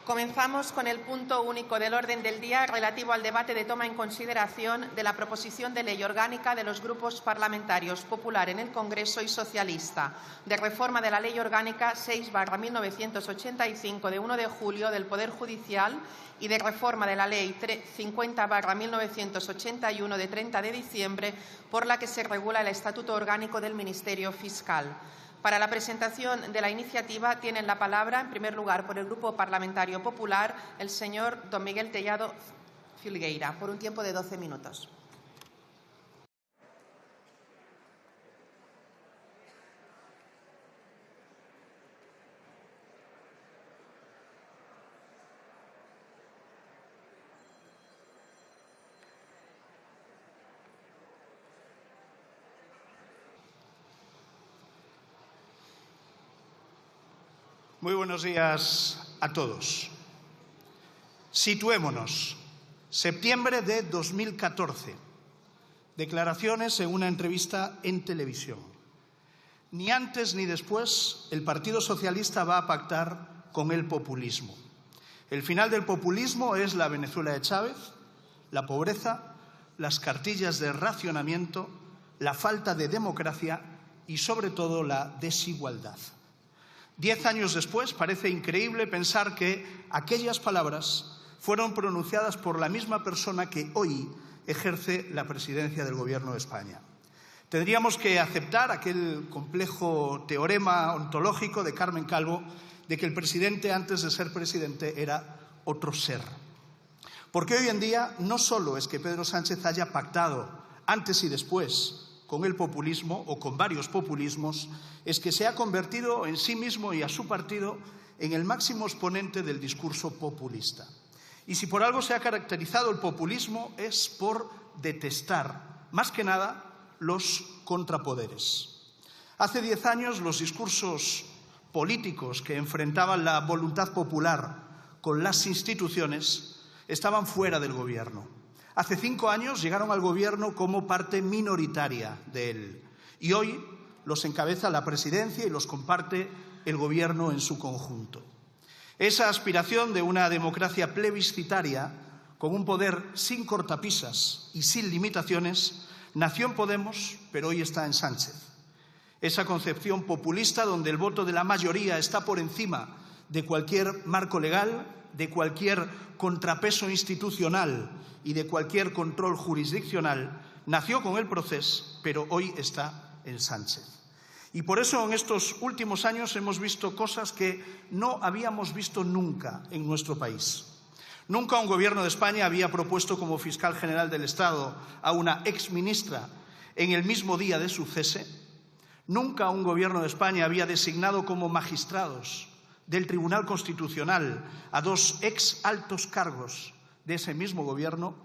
Comenzamos con el punto único del orden del día relativo al debate de toma en consideración de la proposición de ley orgánica de los grupos parlamentarios Popular en el Congreso y Socialista de reforma de la Ley Orgánica 6/1985 de 1 de julio del Poder Judicial y de reforma de la Ley 50/1981 de 30 de diciembre por la que se regula el Estatuto Orgánico del Ministerio Fiscal. Para la presentación de la iniciativa tienen la palabra, en primer lugar, por el Grupo Parlamentario Popular, el señor don Miguel Tellado Filgueira, por un tiempo de 12 minutos. Muy buenos días a todos. Situémonos. Septiembre de 2014. Declaraciones en una entrevista en televisión. Ni antes ni después el Partido Socialista va a pactar con el populismo. El final del populismo es la Venezuela de Chávez, la pobreza, las cartillas de racionamiento, la falta de democracia y, sobre todo, la desigualdad. 10 años después, parece increíble pensar que aquellas palabras fueron pronunciadas por la misma persona que hoy ejerce la presidencia del Gobierno de España. Tendríamos que aceptar aquel complejo teorema ontológico de Carmen Calvo de que el presidente, antes de ser presidente, era otro ser. Porque hoy en día no solo es que Pedro Sánchez haya pactado antes y después con el populismo o con varios populismos, es que se ha convertido en sí mismo y a su partido en el máximo exponente del discurso populista. Y si por algo se ha caracterizado el populismo es por detestar, más que nada, los contrapoderes. Hace 10 años los discursos políticos que enfrentaban la voluntad popular con las instituciones estaban fuera del gobierno. Hace 5 años llegaron al Gobierno como parte minoritaria de él y hoy los encabeza la presidencia y los comparte el Gobierno en su conjunto. Esa aspiración de una democracia plebiscitaria con un poder sin cortapisas y sin limitaciones nació en Podemos, pero hoy está en Sánchez. Esa concepción populista donde el voto de la mayoría está por encima de cualquier marco legal, de cualquier contrapeso institucional y de cualquier control jurisdiccional, nació con el Procés, pero hoy está en Sánchez. Y por eso en estos últimos años hemos visto cosas que no habíamos visto nunca en nuestro país. Nunca un Gobierno de España había propuesto como fiscal general del Estado a una exministra en el mismo día de su cese. Nunca un Gobierno de España había designado como magistrados del Tribunal Constitucional a 2 ex altos cargos de ese mismo gobierno.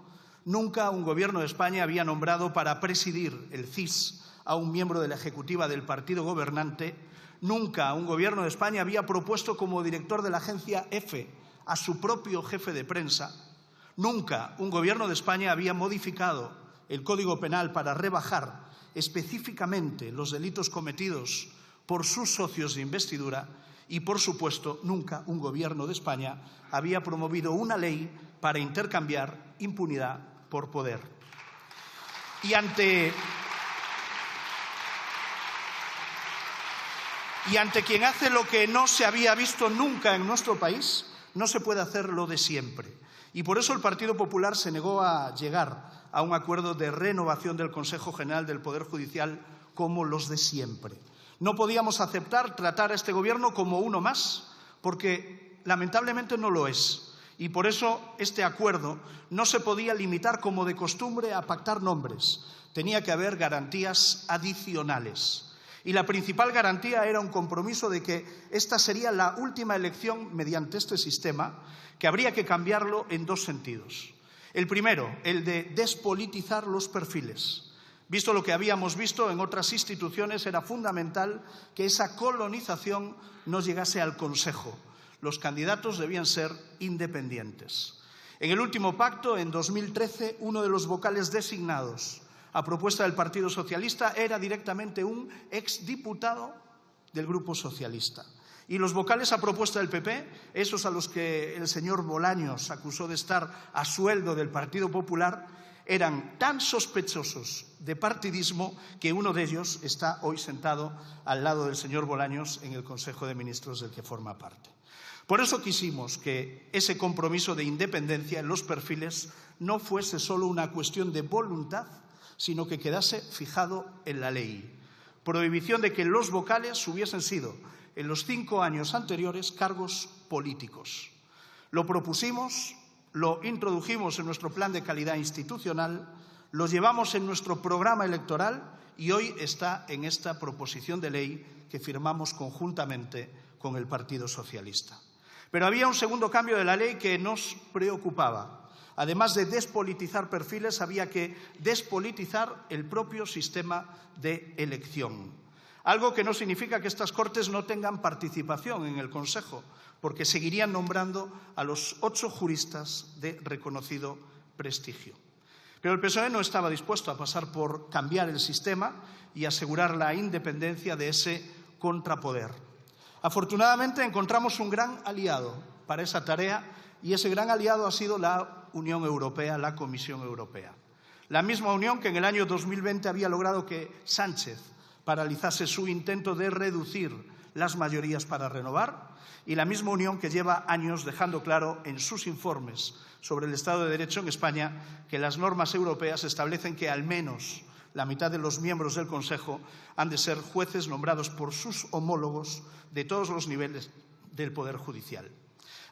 Nunca un Gobierno de España había nombrado para presidir el CIS a un miembro de la ejecutiva del partido gobernante. Nunca un Gobierno de España había propuesto como director de la agencia EFE a su propio jefe de prensa. Nunca un Gobierno de España había modificado el Código Penal para rebajar específicamente los delitos cometidos por sus socios de investidura. Y, por supuesto, nunca un Gobierno de España había promovido una ley para intercambiar impunidad por poder. Y ante quien hace lo que no se había visto nunca en nuestro país, no se puede hacer lo de siempre. Y por eso el Partido Popular se negó a llegar a un acuerdo de renovación del Consejo General del Poder Judicial como los de siempre. No podíamos aceptar tratar a este Gobierno como uno más, porque lamentablemente no lo es. Y por eso este acuerdo no se podía limitar, como de costumbre, a pactar nombres. Tenía que haber garantías adicionales. Y la principal garantía era un compromiso de que esta sería la última elección mediante este sistema, que habría que cambiarlo en 2 sentidos. El primero, el de despolitizar los perfiles. Visto lo que habíamos visto en otras instituciones, era fundamental que esa colonización no llegase al Consejo. Los candidatos debían ser independientes. En el último pacto, en 2013, uno de los vocales designados a propuesta del Partido Socialista era directamente un exdiputado del Grupo Socialista. Y los vocales a propuesta del PP, esos a los que el señor Bolaños acusó de estar a sueldo del Partido Popular, eran tan sospechosos de partidismo que uno de ellos está hoy sentado al lado del señor Bolaños en el Consejo de Ministros del que forma parte. Por eso quisimos que ese compromiso de independencia en los perfiles no fuese solo una cuestión de voluntad, sino que quedase fijado en la ley. Prohibición de que los vocales hubiesen sido, en los 5 años anteriores, cargos políticos. Lo propusimos, lo introdujimos en nuestro plan de calidad institucional, lo llevamos en nuestro programa electoral y hoy está en esta proposición de ley que firmamos conjuntamente con el Partido Socialista. Pero había un segundo cambio de la ley que nos preocupaba. Además de despolitizar perfiles, había que despolitizar el propio sistema de elección. Algo que no significa que estas Cortes no tengan participación en el Consejo, porque seguirían nombrando a los 8 juristas de reconocido prestigio. Pero el PSOE no estaba dispuesto a pasar por cambiar el sistema y asegurar la independencia de ese contrapoder. Afortunadamente encontramos un gran aliado para esa tarea y ese gran aliado ha sido la Unión Europea, la Comisión Europea. La misma Unión que en el año 2020 había logrado que Sánchez paralizase su intento de reducir las mayorías para renovar y la misma Unión que lleva años dejando claro en sus informes sobre el Estado de Derecho en España que las normas europeas establecen que al menos la mitad de los miembros del Consejo han de ser jueces nombrados por sus homólogos de todos los niveles del Poder Judicial.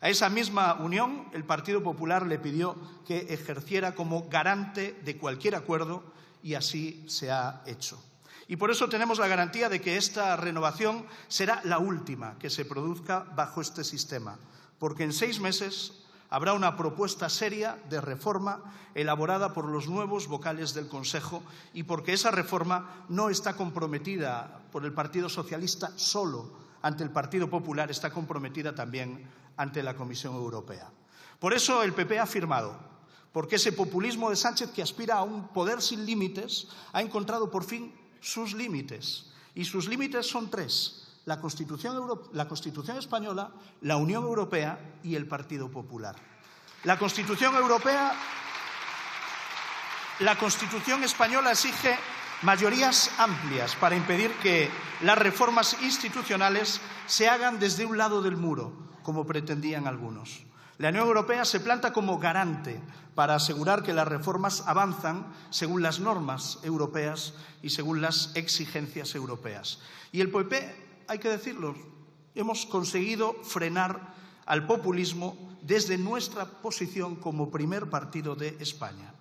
A esa misma Unión, el Partido Popular le pidió que ejerciera como garante de cualquier acuerdo y así se ha hecho. Y por eso tenemos la garantía de que esta renovación será la última que se produzca bajo este sistema, porque en 6 meses habrá una propuesta seria de reforma elaborada por los nuevos vocales del Consejo y porque esa reforma no está comprometida por el Partido Socialista solo ante el Partido Popular, está comprometida también ante la Comisión Europea. Por eso el PP ha firmado, porque ese populismo de Sánchez que aspira a un poder sin límites ha encontrado por fin sus límites. Y sus límites son 3. La Constitución española, la Unión Europea y el Partido Popular. La Constitución española exige mayorías amplias para impedir que las reformas institucionales se hagan desde un lado del muro, como pretendían algunos. La Unión Europea se planta como garante para asegurar que las reformas avanzan según las normas europeas y según las exigencias europeas. Y el PP, hay que decirlo, hemos conseguido frenar al populismo desde nuestra posición como primer partido de España.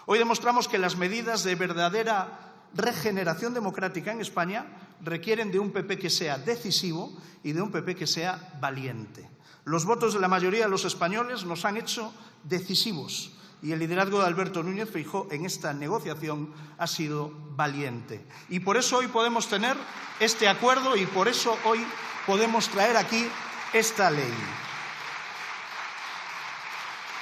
Hoy demostramos que las medidas de verdadera regeneración democrática en España requieren de un PP que sea decisivo y de un PP que sea valiente. Los votos de la mayoría de los españoles nos han hecho decisivos y el liderazgo de Alberto Núñez Feijóo en esta negociación ha sido valiente. Y por eso hoy podemos tener este acuerdo y por eso hoy podemos traer aquí esta ley.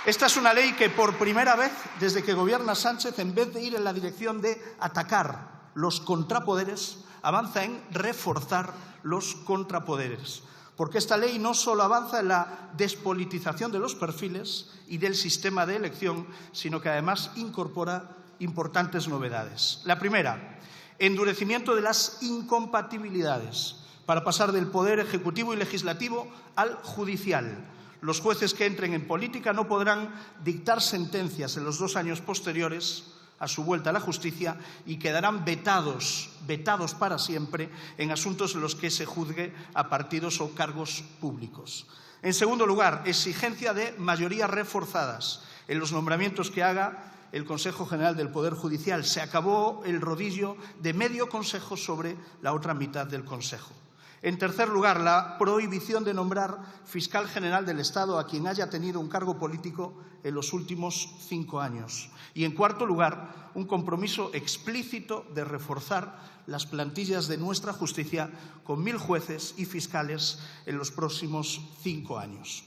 Esta es una ley que por primera vez desde que gobierna Sánchez, en vez de ir en la dirección de atacar los contrapoderes, avanza en reforzar los contrapoderes. Porque esta ley no solo avanza en la despolitización de los perfiles y del sistema de elección, sino que además incorpora importantes novedades. La primera, endurecimiento de las incompatibilidades para pasar del poder ejecutivo y legislativo al judicial. Los jueces que entren en política no podrán dictar sentencias en los 2 años posteriores a su vuelta a la justicia y quedarán vetados para siempre en asuntos en los que se juzgue a partidos o cargos públicos. En segundo lugar, exigencia de mayorías reforzadas en los nombramientos que haga el Consejo General del Poder Judicial. Se acabó el rodillo de medio consejo sobre la otra mitad del Consejo. En tercer lugar, la prohibición de nombrar fiscal general del Estado a quien haya tenido un cargo político en los últimos 5 años. Y en cuarto lugar, un compromiso explícito de reforzar las plantillas de nuestra justicia con 1000 jueces y fiscales en los próximos 5 años.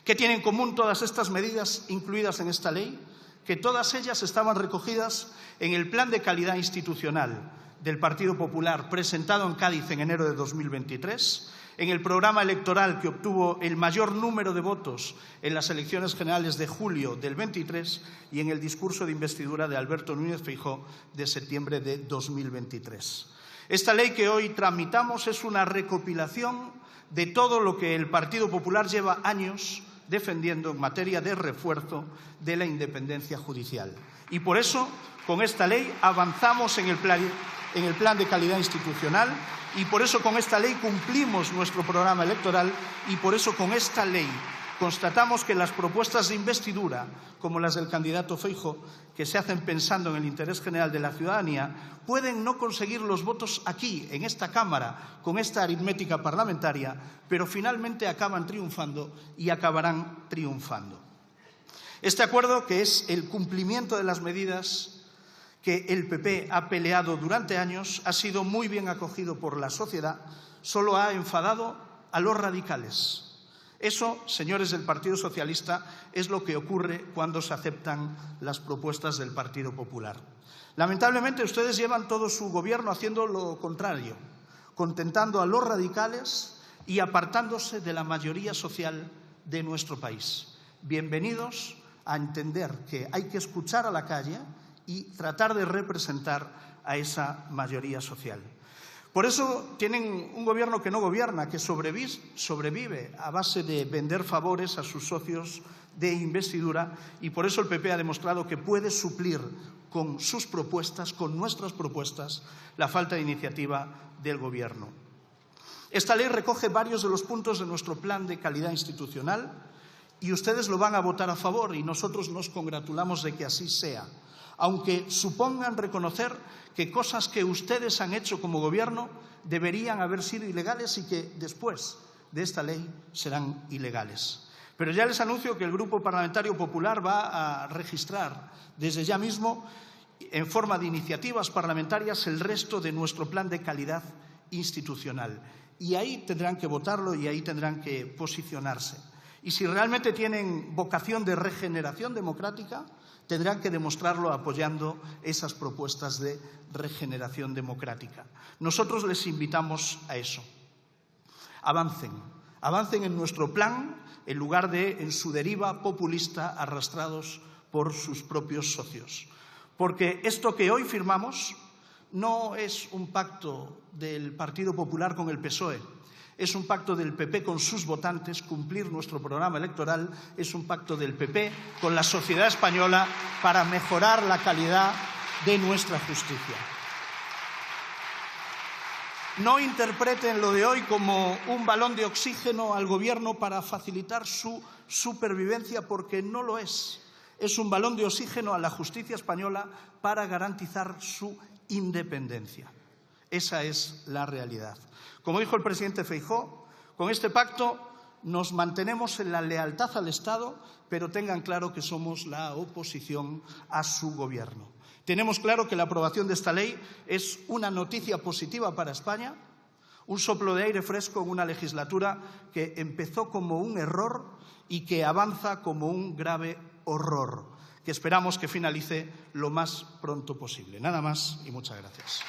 ¿Qué tienen en común todas estas medidas incluidas en esta ley? Que todas ellas estaban recogidas en el Plan de Calidad Institucional del Partido Popular, presentado en Cádiz en enero de 2023 en el programa electoral que obtuvo el mayor número de votos en las elecciones generales de julio del 23 y en el discurso de investidura de Alberto Núñez Feijóo de septiembre de 2023. Esta ley que hoy tramitamos es una recopilación de todo lo que el Partido Popular lleva años defendiendo en materia de refuerzo de la independencia judicial. Y por eso, con esta ley, avanzamos en el plan de calidad institucional y por eso con esta ley cumplimos nuestro programa electoral y por eso con esta ley constatamos que las propuestas de investidura, como las del candidato Feijóo, que se hacen pensando en el interés general de la ciudadanía, pueden no conseguir los votos aquí, en esta Cámara, con esta aritmética parlamentaria, pero finalmente acaban triunfando y acabarán triunfando. Este acuerdo, que es el cumplimiento de las medidas que el PP ha peleado durante años, ha sido muy bien acogido por la sociedad, solo ha enfadado a los radicales. Eso, señores del Partido Socialista, es lo que ocurre cuando se aceptan las propuestas del Partido Popular. Lamentablemente, ustedes llevan todo su gobierno haciendo lo contrario, contentando a los radicales y apartándose de la mayoría social de nuestro país. Bienvenidos a entender que hay que escuchar a la calle y tratar de representar a esa mayoría social. Por eso tienen un gobierno que no gobierna, que sobrevive a base de vender favores a sus socios de investidura y por eso el PP ha demostrado que puede suplir con sus propuestas, con nuestras propuestas, la falta de iniciativa del Gobierno. Esta ley recoge varios de los puntos de nuestro plan de calidad institucional y ustedes lo van a votar a favor y nosotros nos congratulamos de que así sea, aunque supongan reconocer que cosas que ustedes han hecho como Gobierno deberían haber sido ilegales y que después de esta ley serán ilegales. Pero ya les anuncio que el Grupo Parlamentario Popular va a registrar desde ya mismo, en forma de iniciativas parlamentarias, el resto de nuestro plan de calidad institucional. Y ahí tendrán que votarlo y ahí tendrán que posicionarse. Y si realmente tienen vocación de regeneración democrática, tendrán que demostrarlo apoyando esas propuestas de regeneración democrática. Nosotros les invitamos a eso. Avancen en nuestro plan en lugar de en su deriva populista arrastrados por sus propios socios. Porque esto que hoy firmamos no es un pacto del Partido Popular con el PSOE, es un pacto del PP con sus votantes. Cumplir nuestro programa electoral es un pacto del PP con la sociedad española para mejorar la calidad de nuestra justicia. No interpreten lo de hoy como un balón de oxígeno al Gobierno para facilitar su supervivencia, porque no lo es. Es un balón de oxígeno a la justicia española para garantizar su independencia. Esa es la realidad. Como dijo el presidente Feijóo, con este pacto nos mantenemos en la lealtad al Estado, pero tengan claro que somos la oposición a su Gobierno. Tenemos claro que la aprobación de esta ley es una noticia positiva para España, un soplo de aire fresco en una legislatura que empezó como un error y que avanza como un grave horror, que esperamos que finalice lo más pronto posible. Nada más y muchas gracias.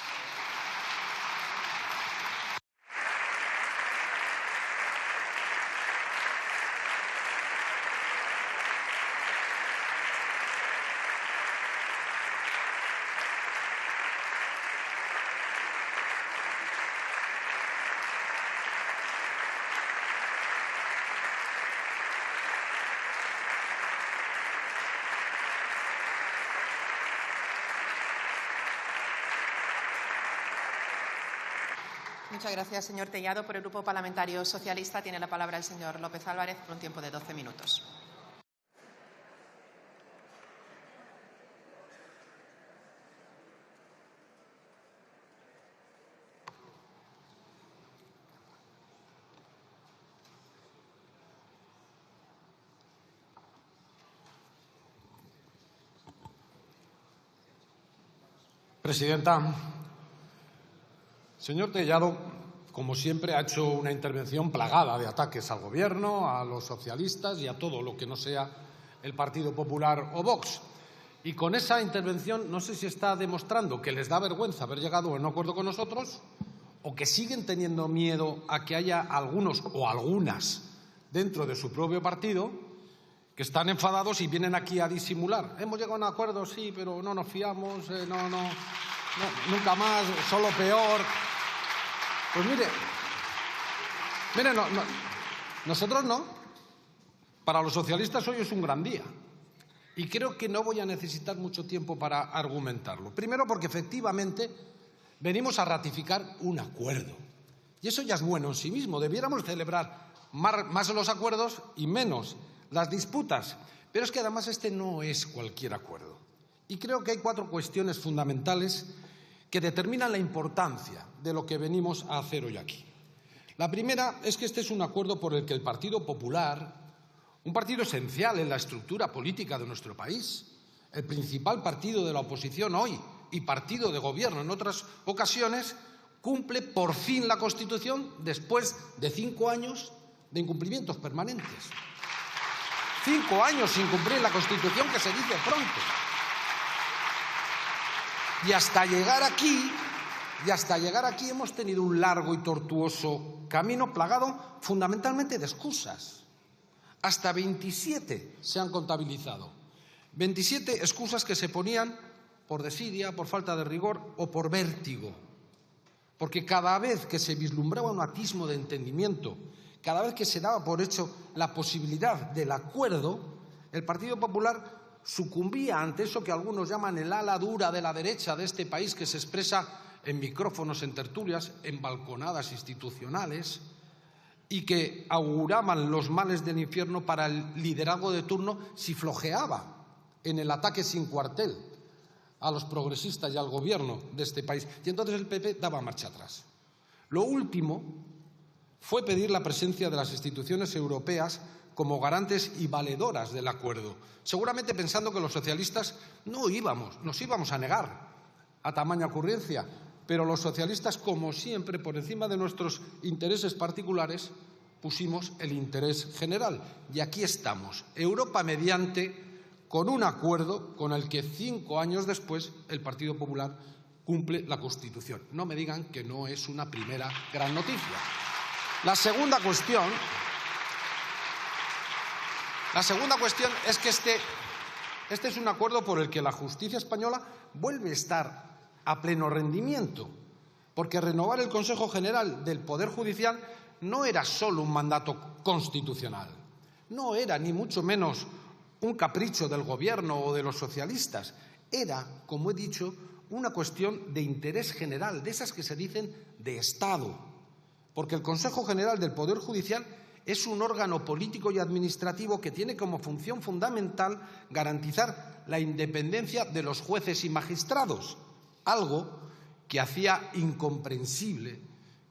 Muchas gracias, señor Tellado. Por el Grupo Parlamentario Socialista tiene la palabra el señor López Álvarez por un tiempo de 12 minutos. Presidenta, señor Tellado, como siempre, ha hecho una intervención plagada de ataques al Gobierno, a los socialistas y a todo lo que no sea el Partido Popular o Vox. Y con esa intervención no sé si está demostrando que les da vergüenza haber llegado a un acuerdo con nosotros o que siguen teniendo miedo a que haya algunos o algunas dentro de su propio partido que están enfadados y vienen aquí a disimular. Hemos llegado a un acuerdo, sí, pero no nos fiamos, nunca más, solo peor. Pues mire, nosotros no. Para los socialistas hoy es un gran día. Y creo que no voy a necesitar mucho tiempo para argumentarlo. Primero porque efectivamente venimos a ratificar un acuerdo. Y eso ya es bueno en sí mismo. Debiéramos celebrar más los acuerdos y menos las disputas. Pero es que además este no es cualquier acuerdo. Y creo que hay 4 cuestiones fundamentales que determinan la importancia de lo que venimos a hacer hoy aquí. La primera es que este es un acuerdo por el que el Partido Popular, un partido esencial en la estructura política de nuestro país, el principal partido de la oposición hoy y partido de gobierno en otras ocasiones, cumple por fin la Constitución después de 5 años de incumplimientos permanentes. 5 años sin cumplir la Constitución, que se dice pronto. Y hasta llegar aquí hemos tenido un largo y tortuoso camino plagado fundamentalmente de excusas. Hasta 27 se han contabilizado. 27 excusas que se ponían por desidia, por falta de rigor o por vértigo. Porque cada vez que se vislumbraba un atismo de entendimiento, cada vez que se daba por hecho la posibilidad del acuerdo, el Partido Popular sucumbía ante eso que algunos llaman el ala dura de la derecha de este país, que se expresa en micrófonos, en tertulias, en balconadas institucionales, y que auguraban los males del infierno para el liderazgo de turno si flojeaba en el ataque sin cuartel a los progresistas y al gobierno de este país. Y entonces el PP daba marcha atrás. Lo último fue pedir la presencia de las instituciones europeas como garantes y valedoras del acuerdo, seguramente pensando que los socialistas nos íbamos a negar a tamaña ocurrencia, pero los socialistas, como siempre, por encima de nuestros intereses particulares, pusimos el interés general. Y aquí estamos, Europa mediante, con un acuerdo con el que 5 años después el Partido Popular cumple la Constitución. No me digan que no es una primera gran noticia. La segunda cuestión es que este es un acuerdo por el que la justicia española vuelve a estar a pleno rendimiento, porque renovar el Consejo General del Poder Judicial no era solo un mandato constitucional, no era ni mucho menos un capricho del Gobierno o de los socialistas, era, como he dicho, una cuestión de interés general, de esas que se dicen de Estado, porque el Consejo General del Poder Judicial es un órgano político y administrativo que tiene como función fundamental garantizar la independencia de los jueces y magistrados, algo que hacía incomprensible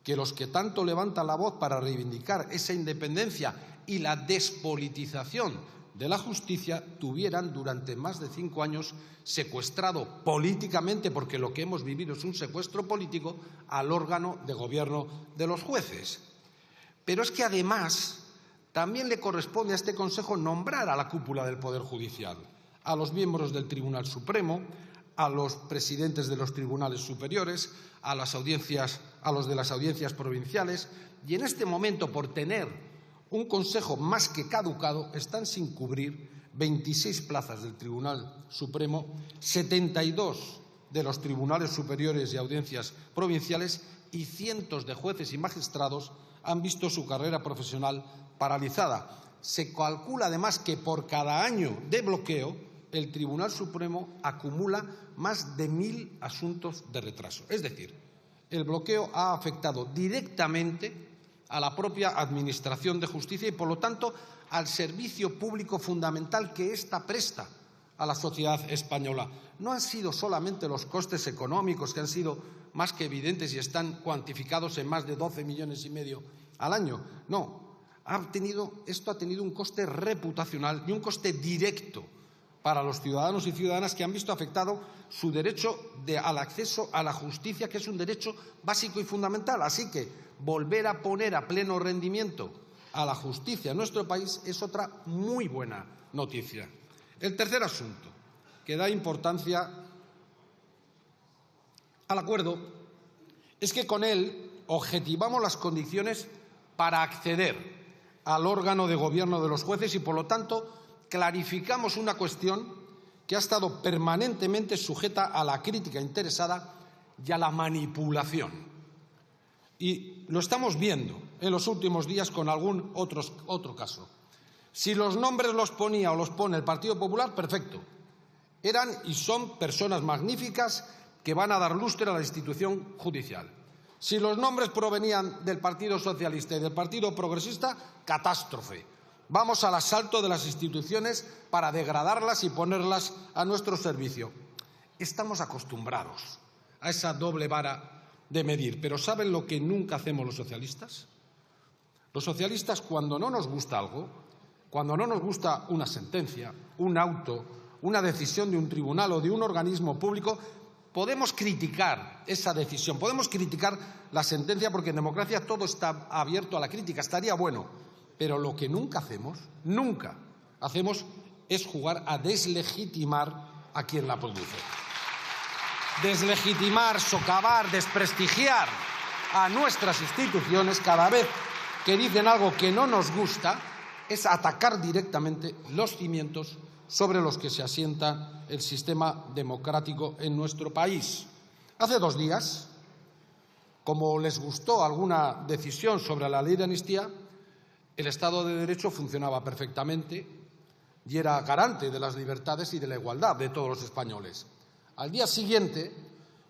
que los que tanto levantan la voz para reivindicar esa independencia y la despolitización de la justicia tuvieran durante más de 5 años secuestrado políticamente, porque lo que hemos vivido es un secuestro político, al órgano de gobierno de los jueces. Pero es que además también le corresponde a este Consejo nombrar a la cúpula del Poder Judicial, a los miembros del Tribunal Supremo, a los presidentes de los tribunales superiores, a los de las audiencias provinciales, y en este momento, por tener un Consejo más que caducado, están sin cubrir 26 plazas del Tribunal Supremo, 72 de los tribunales superiores y audiencias provinciales, y cientos de jueces y magistrados han visto su carrera profesional paralizada. Se calcula además que por cada año de bloqueo el Tribunal Supremo acumula más de 1.000 asuntos de retraso. Es decir, el bloqueo ha afectado directamente a la propia Administración de Justicia y, por lo tanto, al servicio público fundamental que ésta presta a la sociedad española. No han sido solamente los costes económicos, que han sido más que evidentes y están cuantificados en más de 12,5 millones al año. No, esto ha tenido un coste reputacional y un coste directo para los ciudadanos y ciudadanas, que han visto afectado su derecho al acceso a la justicia, que es un derecho básico y fundamental. Así que volver a poner a pleno rendimiento a la justicia en nuestro país es otra muy buena noticia. El tercer asunto que da importancia al acuerdo es que con él objetivamos las condiciones para acceder al órgano de gobierno de los jueces y, por lo tanto, clarificamos una cuestión que ha estado permanentemente sujeta a la crítica interesada y a la manipulación. Y lo estamos viendo en los últimos días con algún otro caso. Si los nombres los ponía o los pone el Partido Popular, perfecto. Eran y son personas magníficas que van a dar lustre a la institución judicial. Si los nombres provenían del Partido Socialista y del Partido Progresista, catástrofe. Vamos al asalto de las instituciones para degradarlas y ponerlas a nuestro servicio. Estamos acostumbrados a esa doble vara de medir, pero ¿saben lo que nunca hacemos los socialistas? Los socialistas, cuando no nos gusta algo, cuando no nos gusta una sentencia, un auto, una decisión de un tribunal o de un organismo público, podemos criticar esa decisión, podemos criticar la sentencia, porque en democracia todo está abierto a la crítica, estaría bueno. Pero lo que nunca hacemos es jugar a deslegitimar a quien la produce. Deslegitimar, socavar, desprestigiar a nuestras instituciones cada vez que dicen algo que no nos gusta es atacar directamente los cimientos sobre los que se asienta el sistema democrático en nuestro país. Hace 2 días, como les gustó alguna decisión sobre la ley de amnistía, el Estado de Derecho funcionaba perfectamente y era garante de las libertades y de la igualdad de todos los españoles. Al día siguiente,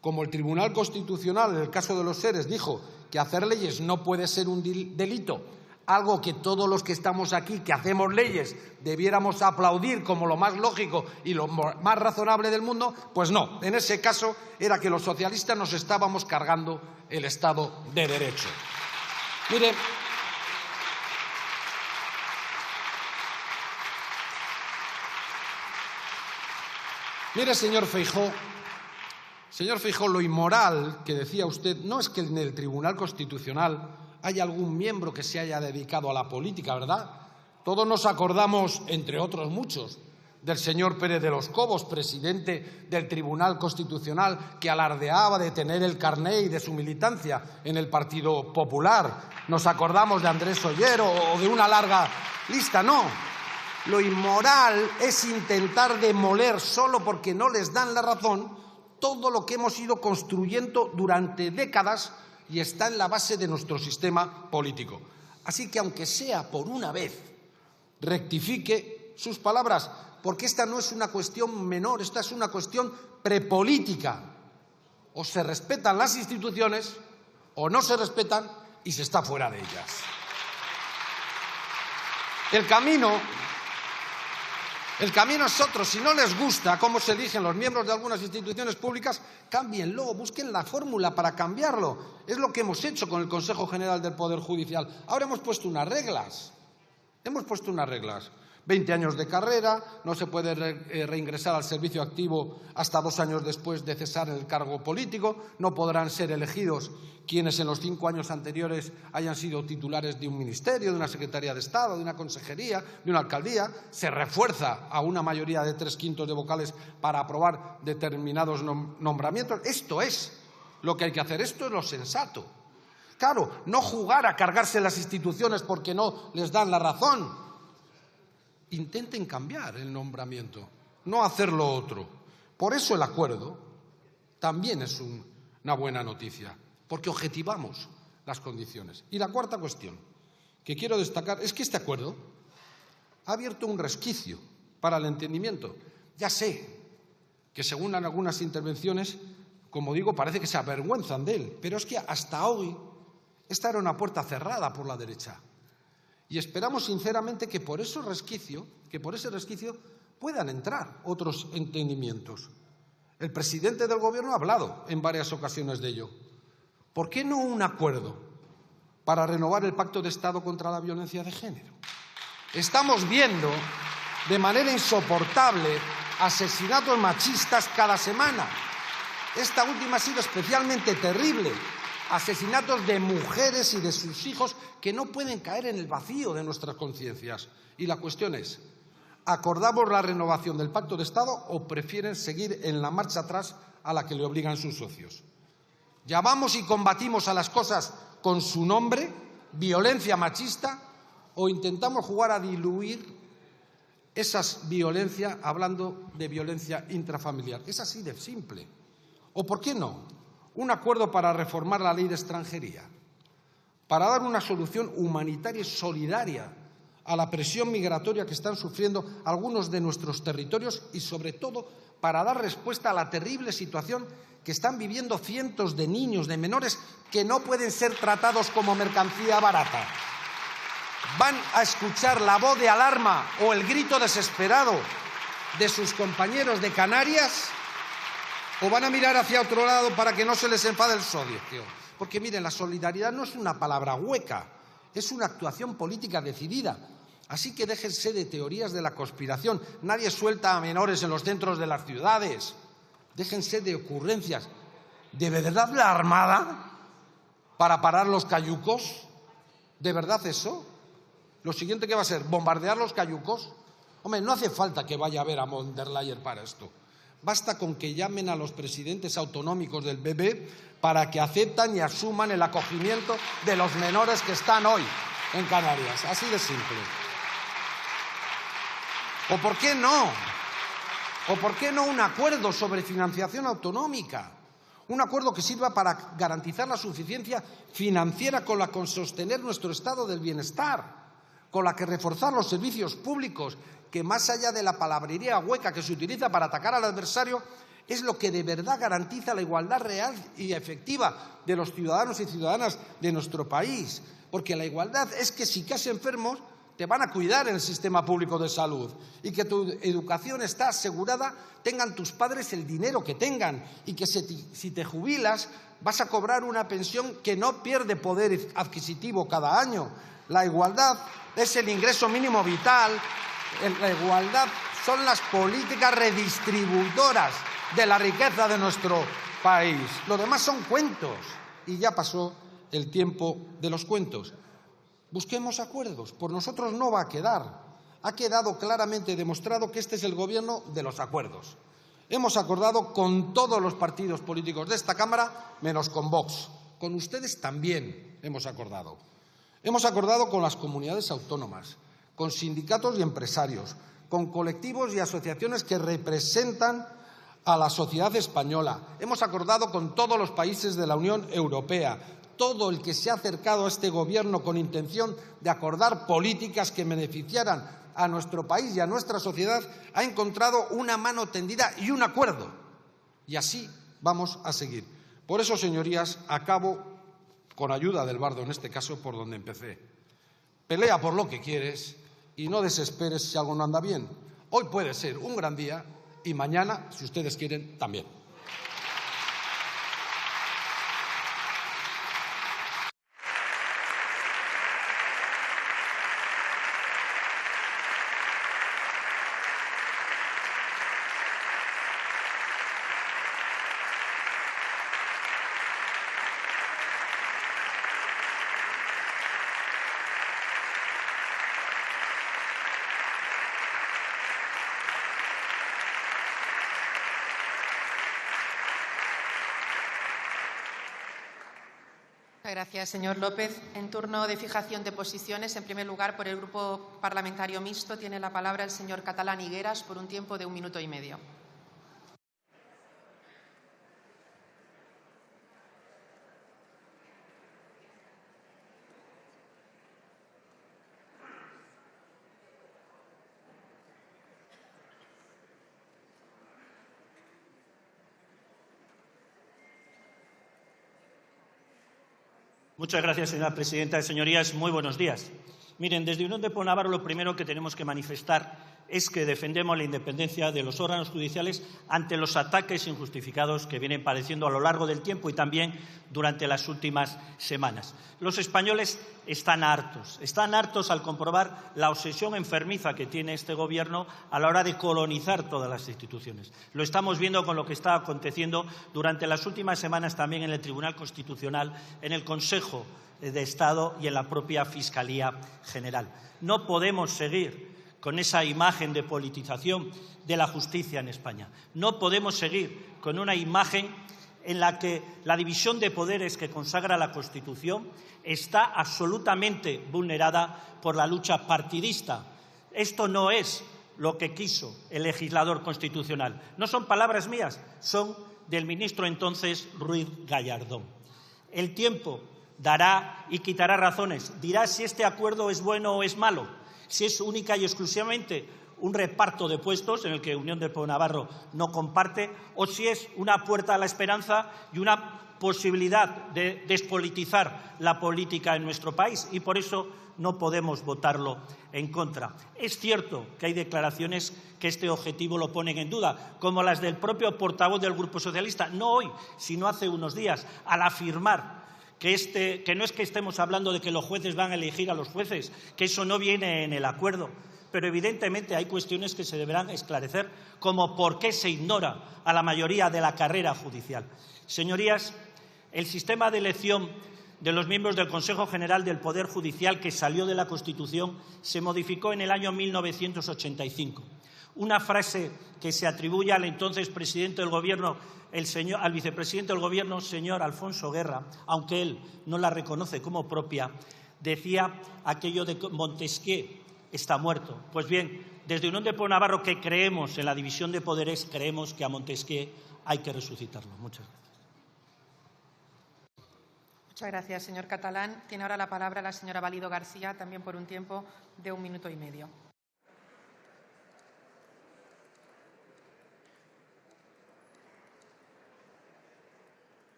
como el Tribunal Constitucional, en el caso de los seres, dijo que hacer leyes no puede ser un delito, algo que todos los que estamos aquí, que hacemos leyes, debiéramos aplaudir como lo más lógico y lo más razonable del mundo, pues no. En ese caso era que los socialistas nos estábamos cargando el Estado de Derecho. Mire, señor Feijóo, lo inmoral que decía usted no es que en el Tribunal Constitucional haya algún miembro que se haya dedicado a la política, ¿verdad? Todos nos acordamos, entre otros muchos, del señor Pérez de los Cobos, presidente del Tribunal Constitucional, que alardeaba de tener el carné y de su militancia en el Partido Popular. Nos acordamos de Andrés Ollero o de una larga lista. No. Lo inmoral es intentar demoler, solo porque no les dan la razón, todo lo que hemos ido construyendo durante décadas y está en la base de nuestro sistema político. Así que, aunque sea por una vez, rectifique sus palabras, porque esta no es una cuestión menor, esta es una cuestión prepolítica. O se respetan las instituciones o no se respetan y se está fuera de ellas. El camino es otro. Si no les gusta cómo se eligen los miembros de algunas instituciones públicas, cámbienlo, busquen la fórmula para cambiarlo. Es lo que hemos hecho con el Consejo General del Poder Judicial. Ahora hemos puesto unas reglas. 20 años de carrera, no se puede reingresar al servicio activo hasta 2 años después de cesar el cargo político, no podrán ser elegidos quienes en los 5 años anteriores hayan sido titulares de un ministerio, de una Secretaría de Estado, de una consejería, de una alcaldía. Se refuerza a una mayoría de 3/5 de vocales para aprobar determinados nombramientos. Esto es lo que hay que hacer, esto es lo sensato. Claro, no jugar a cargarse las instituciones porque no les dan la razón. Intenten cambiar el nombramiento, no hacer lo otro. Por eso el acuerdo también es una buena noticia, porque objetivamos las condiciones. Y la cuarta cuestión que quiero destacar es que este acuerdo ha abierto un resquicio para el entendimiento. Ya sé que, según algunas intervenciones, como digo, parece que se avergüenzan de él, pero es que hasta hoy esta era una puerta cerrada por la derecha. Y esperamos sinceramente que por ese resquicio puedan entrar otros entendimientos. El presidente del Gobierno ha hablado en varias ocasiones de ello. ¿Por qué no un acuerdo para renovar el Pacto de Estado contra la violencia de género? Estamos viendo de manera insoportable asesinatos machistas cada semana. Esta última ha sido especialmente terrible. Asesinatos de mujeres y de sus hijos que no pueden caer en el vacío de nuestras conciencias. Y la cuestión es, ¿acordamos la renovación del Pacto de Estado o prefieren seguir en la marcha atrás a la que le obligan sus socios? ¿Llamamos y combatimos a las cosas con su nombre, violencia machista, o intentamos jugar a diluir esas violencias hablando de violencia intrafamiliar? Es así de simple. ¿O por qué no? Un acuerdo para reformar la ley de extranjería, para dar una solución humanitaria y solidaria a la presión migratoria que están sufriendo algunos de nuestros territorios y, sobre todo, para dar respuesta a la terrible situación que están viviendo cientos de niños, de menores, que no pueden ser tratados como mercancía barata. ¿Van a escuchar la voz de alarma o el grito desesperado de sus compañeros de Canarias? ¿O van a mirar hacia otro lado para que no se les enfade el sodio? Porque, miren, la solidaridad no es una palabra hueca, es una actuación política decidida. Así que déjense de teorías de la conspiración. Nadie suelta a menores en los centros de las ciudades. Déjense de ocurrencias. ¿De verdad la Armada para parar los cayucos? ¿De verdad eso? ¿Lo siguiente que va a ser? ¿Bombardear los cayucos? Hombre, no hace falta que vaya a ver a von der Leyen para esto. Basta con que llamen a los presidentes autonómicos del PP para que aceptan y asuman el acogimiento de los menores que están hoy en Canarias. Así de simple. ¿O por qué no? ¿O por qué no un acuerdo sobre financiación autonómica? Un acuerdo que sirva para garantizar la suficiencia financiera con la que sostener nuestro estado del bienestar, con la que reforzar los servicios públicos, que más allá de la palabrería hueca que se utiliza para atacar al adversario, es lo que de verdad garantiza la igualdad real y efectiva de los ciudadanos y ciudadanas de nuestro país. Porque la igualdad es que si caes enfermos, te van a cuidar en el sistema público de salud y que tu educación está asegurada, tengan tus padres el dinero que tengan y que si te jubilas vas a cobrar una pensión que no pierde poder adquisitivo cada año. La igualdad es el ingreso mínimo vital, la igualdad son las políticas redistribuidoras de la riqueza de nuestro país. Lo demás son cuentos y ya pasó el tiempo de los cuentos. Busquemos acuerdos. Por nosotros no va a quedar. Ha quedado claramente demostrado que este es el gobierno de los acuerdos. Hemos acordado con todos los partidos políticos de esta Cámara, menos con Vox. Con ustedes también hemos acordado. Hemos acordado con las comunidades autónomas, con sindicatos y empresarios, con colectivos y asociaciones que representan a la sociedad española. Hemos acordado con todos los países de la Unión Europea. Todo el que se ha acercado a este Gobierno con intención de acordar políticas que beneficiaran a nuestro país y a nuestra sociedad ha encontrado una mano tendida y un acuerdo. Y así vamos a seguir. Por eso, señorías, acabo con ayuda del bardo, en este caso, por donde empecé. Pelea por lo que quieres y no desesperes si algo no anda bien. Hoy puede ser un gran día y mañana, si ustedes quieren, también. Gracias, señor López. En turno de fijación de posiciones, en primer lugar, por el Grupo Parlamentario Mixto, tiene la palabra el señor Catalán Higueras por un tiempo de 1 minuto y medio. Muchas gracias, señora presidenta. Señorías, muy buenos días. Miren, desde Unión de Pueblo Navarro lo primero que tenemos que manifestar es que defendemos la independencia de los órganos judiciales ante los ataques injustificados que vienen padeciendo a lo largo del tiempo y también durante las últimas semanas. Los españoles están hartos al comprobar la obsesión enfermiza que tiene este Gobierno a la hora de colonizar todas las instituciones. Lo estamos viendo con lo que está aconteciendo durante las últimas semanas también en el Tribunal Constitucional, en el Consejo de Estado y en la propia Fiscalía General. No podemos seguir con esa imagen de politización de la justicia en España. No podemos seguir con una imagen en la que la división de poderes que consagra la Constitución está absolutamente vulnerada por la lucha partidista. Esto no es lo que quiso el legislador constitucional. No son palabras mías, son del ministro entonces Ruiz Gallardón. El tiempo dará y quitará razones, dirá si este acuerdo es bueno o es malo, si es única y exclusivamente un reparto de puestos en el que Unión del Pueblo Navarro no comparte, o si es una puerta a la esperanza y una posibilidad de despolitizar la política en nuestro país, y por eso no podemos votarlo en contra. Es cierto que hay declaraciones que este objetivo lo ponen en duda, como las del propio portavoz del Grupo Socialista, no hoy, sino hace unos días, al afirmar que no es que estemos hablando de que los jueces van a elegir a los jueces, que eso no viene en el acuerdo. Pero evidentemente hay cuestiones que se deberán esclarecer, como por qué se ignora a la mayoría de la carrera judicial. Señorías, el sistema de elección de los miembros del Consejo General del Poder Judicial que salió de la Constitución se modificó en el año 1985. Una frase que se atribuye al entonces presidente del Gobierno, al vicepresidente del Gobierno, señor Alfonso Guerra, aunque él no la reconoce como propia, decía aquello de que Montesquieu está muerto. Pues bien, desde Unión del Pueblo Navarro, que creemos en la división de poderes, creemos que a Montesquieu hay que resucitarlo. Muchas gracias. Muchas gracias, señor Catalán. Tiene ahora la palabra la señora Valido García, también por un tiempo de 1 minuto y medio.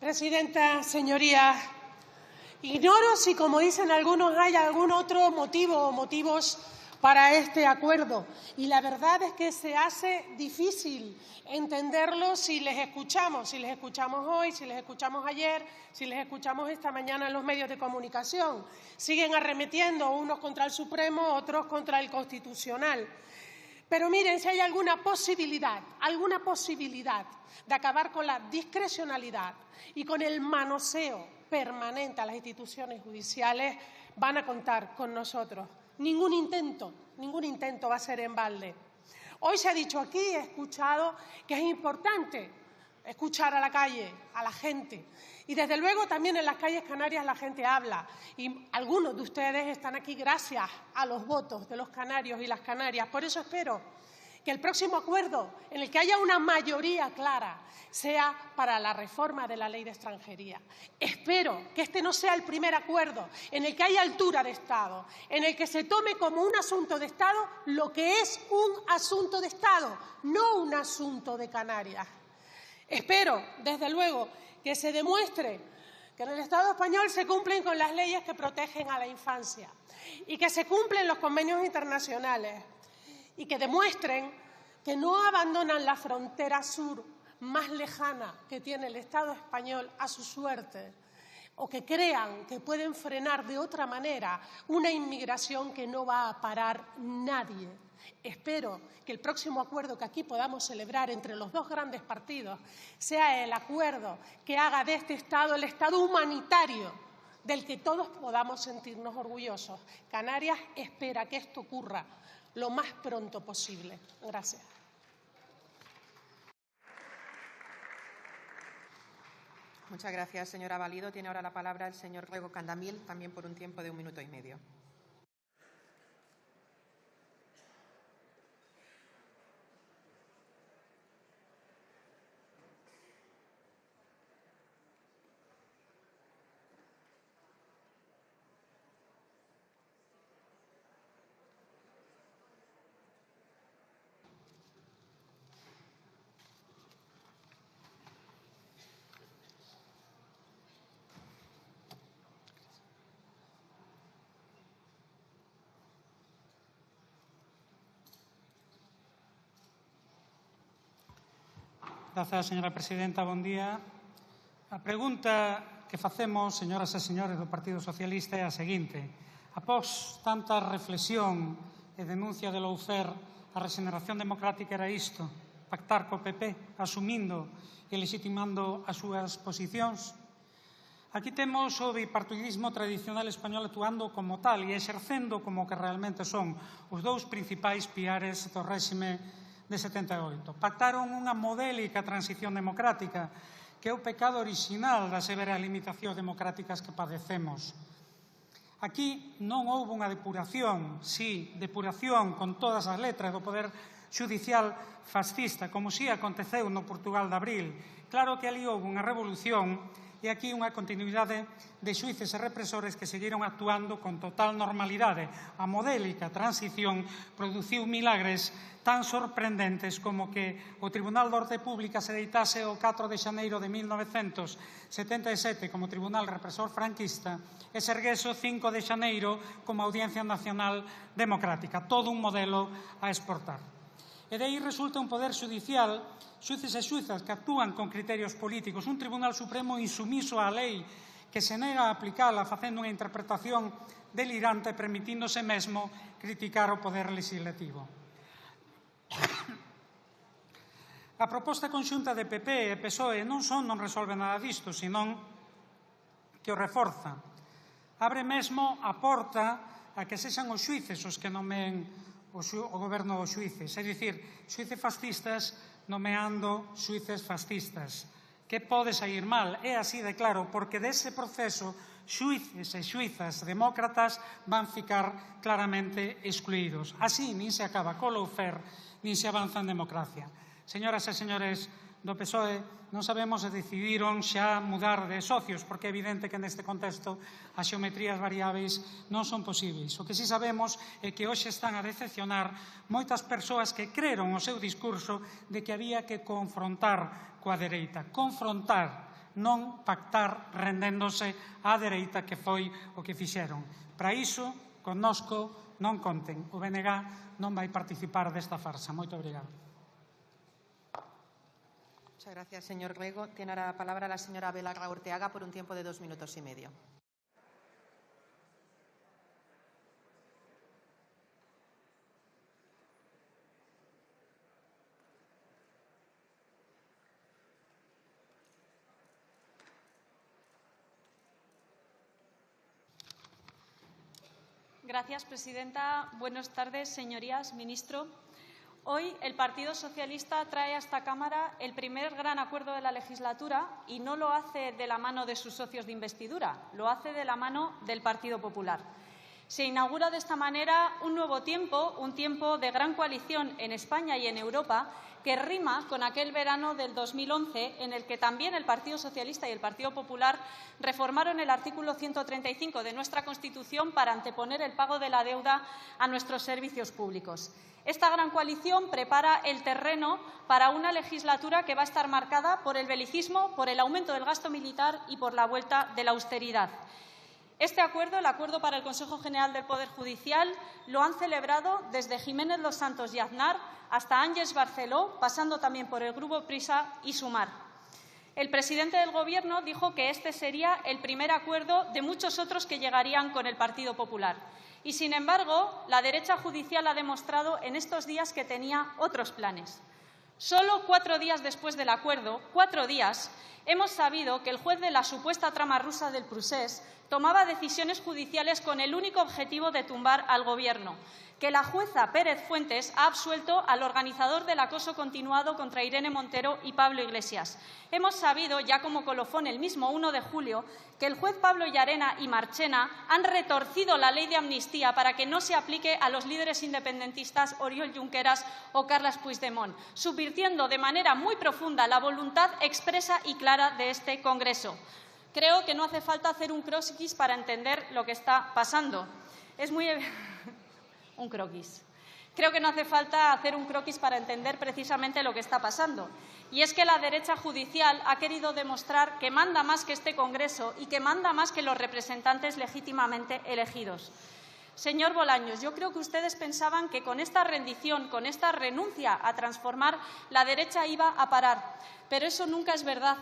Presidenta, señorías, ignoro si, como dicen algunos, hay algún otro motivo o motivos para este acuerdo. Y la verdad es que se hace difícil entenderlo si les escuchamos hoy, si les escuchamos ayer, si les escuchamos esta mañana en los medios de comunicación. Siguen arremetiendo unos contra el Supremo, otros contra el Constitucional. Pero miren, si hay alguna posibilidad de acabar con la discrecionalidad y con el manoseo permanente a las instituciones judiciales, van a contar con nosotros. Ningún intento va a ser en balde. Hoy se ha dicho aquí, he escuchado, que es importante escuchar a la calle, a la gente. Y desde luego también en las calles canarias la gente habla. Y algunos de ustedes están aquí gracias a los votos de los canarios y las canarias. Por eso espero que el próximo acuerdo, en el que haya una mayoría clara, sea para la reforma de la Ley de Extranjería. Espero que este no sea el primer acuerdo en el que haya altura de Estado, en el que se tome como un asunto de Estado lo que es un asunto de Estado, no un asunto de Canarias. Espero, desde luego, que se demuestre que en el Estado español se cumplen con las leyes que protegen a la infancia y que se cumplen los convenios internacionales y que demuestren que no abandonan la frontera sur más lejana que tiene el Estado español a su suerte, o que crean que pueden frenar de otra manera una inmigración que no va a parar nadie. Espero que el próximo acuerdo que aquí podamos celebrar entre los dos grandes partidos sea el acuerdo que haga de este Estado el Estado humanitario del que todos podamos sentirnos orgullosos. Canarias espera que esto ocurra lo más pronto posible. Gracias. Muchas gracias, señora Valido. Tiene ahora la palabra el señor Rego Candamil, también por un tiempo de 1 minuto y medio. Grazas, señora presidenta. Bon día. A pregunta que facemos, señoras e señores do Partido Socialista, é a seguinte. Após tanta reflexión e denuncia de Loufer, a regeneración democrática era isto, pactar co PP, asumindo e legitimando as súas posicións. Aquí temos o bipartidismo tradicional español actuando como tal e exercendo como que realmente son os dous principais piares do réxime de 78. Pactaron unha modélica transición democrática que é o pecado orixinal das severas limitacións democráticas que padecemos. Aquí non houve unha depuración, sí, depuración con todas as letras do poder xudicial fascista, como si aconteceu no Portugal de Abril. Claro que ali houve unha revolución e aquí unha continuidade de xuíces e represores que seguiron actuando con total normalidade. A modélica transición produciu milagres tan sorprendentes como que o Tribunal de Orde Pública se deitase o 4 de xaneiro de 1977 como Tribunal Represor franquista e se erguese o 5 de xaneiro como Audiencia Nacional Democrática. Todo un modelo a exportar. E de aí resulta un poder xudicial, xuíces e xuizas que actúan con criterios políticos, un Tribunal Supremo insumiso á lei que se nega a aplicala facendo unha interpretación delirante permitíndose mesmo criticar o poder legislativo. A proposta conxunta de PP e PSOE non resolve nada disto, senón que o reforza. Abre mesmo a porta a que sexan os xuíces os que nomeen o goberno dos xuíces, é dicir, xuíces fascistas nomeando xuíces fascistas. Que pode sair mal? É así de claro, porque dese proceso xuíces e xuizas demócratas van ficar claramente excluídos. Así nin se acaba co lawfare, nin se avanza en democracia. Señoras e señores do PSOE, non sabemos se decidiron xa mudar de socios, porque é evidente que neste contexto as xeometrías variáveis non son posíveis. O que sí sabemos é que hoxe están a decepcionar moitas persoas que creron o seu discurso de que había que confrontar coa dereita. Confrontar, non pactar rendéndose á dereita, que foi o que fixeron. Para iso, connosco non conten. O BNG non vai participar desta farsa. Moito obrigado. Muchas gracias, señor Rego. Tiene ahora la palabra la señora Belarra Urteaga por un tiempo de 2 minutos y medio. Gracias, presidenta. Buenas tardes, señorías, ministro. Hoy el Partido Socialista trae a esta Cámara el primer gran acuerdo de la legislatura y no lo hace de la mano de sus socios de investidura, lo hace de la mano del Partido Popular. Se inaugura de esta manera un nuevo tiempo, un tiempo de gran coalición en España y en Europa, que rima con aquel verano del 2011 en el que también el Partido Socialista y el Partido Popular reformaron el artículo 135 de nuestra Constitución para anteponer el pago de la deuda a nuestros servicios públicos. Esta gran coalición prepara el terreno para una legislatura que va a estar marcada por el belicismo, por el aumento del gasto militar y por la vuelta de la austeridad. Este acuerdo, el Acuerdo para el Consejo General del Poder Judicial, lo han celebrado desde Jiménez Los Santos y Aznar hasta Ángeles Barceló, pasando también por el Grupo Prisa y Sumar. El presidente del Gobierno dijo que este sería el primer acuerdo de muchos otros que llegarían con el Partido Popular. Y, sin embargo, la derecha judicial ha demostrado en estos días que tenía otros planes. Solo 4 días después del acuerdo, 4 días, hemos sabido que el juez de la supuesta trama rusa del Procés tomaba decisiones judiciales con el único objetivo de tumbar al Gobierno, que la jueza Pérez Fuentes ha absuelto al organizador del acoso continuado contra Irene Montero y Pablo Iglesias. Hemos sabido, ya como colofón el mismo 1 de julio, que el juez Pablo Llarena y Marchena han retorcido la ley de amnistía para que no se aplique a los líderes independentistas Oriol Junqueras o Carles Puigdemont, subvirtiendo de manera muy profunda la voluntad expresa y clara de este Congreso. Creo que no hace falta hacer un croquis para entender lo que está pasando. Es muy... un croquis. Creo que no hace falta hacer un croquis para entender precisamente lo que está pasando. Y es que la derecha judicial ha querido demostrar que manda más que este Congreso y que manda más que los representantes legítimamente elegidos. Señor Bolaños, yo creo que ustedes pensaban que con esta rendición, con esta renuncia a transformar, la derecha iba a parar. Pero eso nunca es verdad.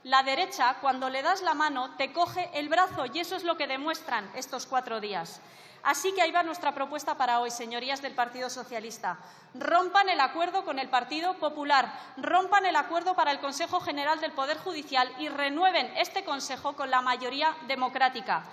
La derecha, cuando le das la mano, te coge el brazo y eso es lo que demuestran estos 4 días. Así que ahí va nuestra propuesta para hoy, señorías del Partido Socialista. Rompan el acuerdo con el Partido Popular, rompan el acuerdo para el Consejo General del Poder Judicial y renueven este Consejo con la mayoría democrática.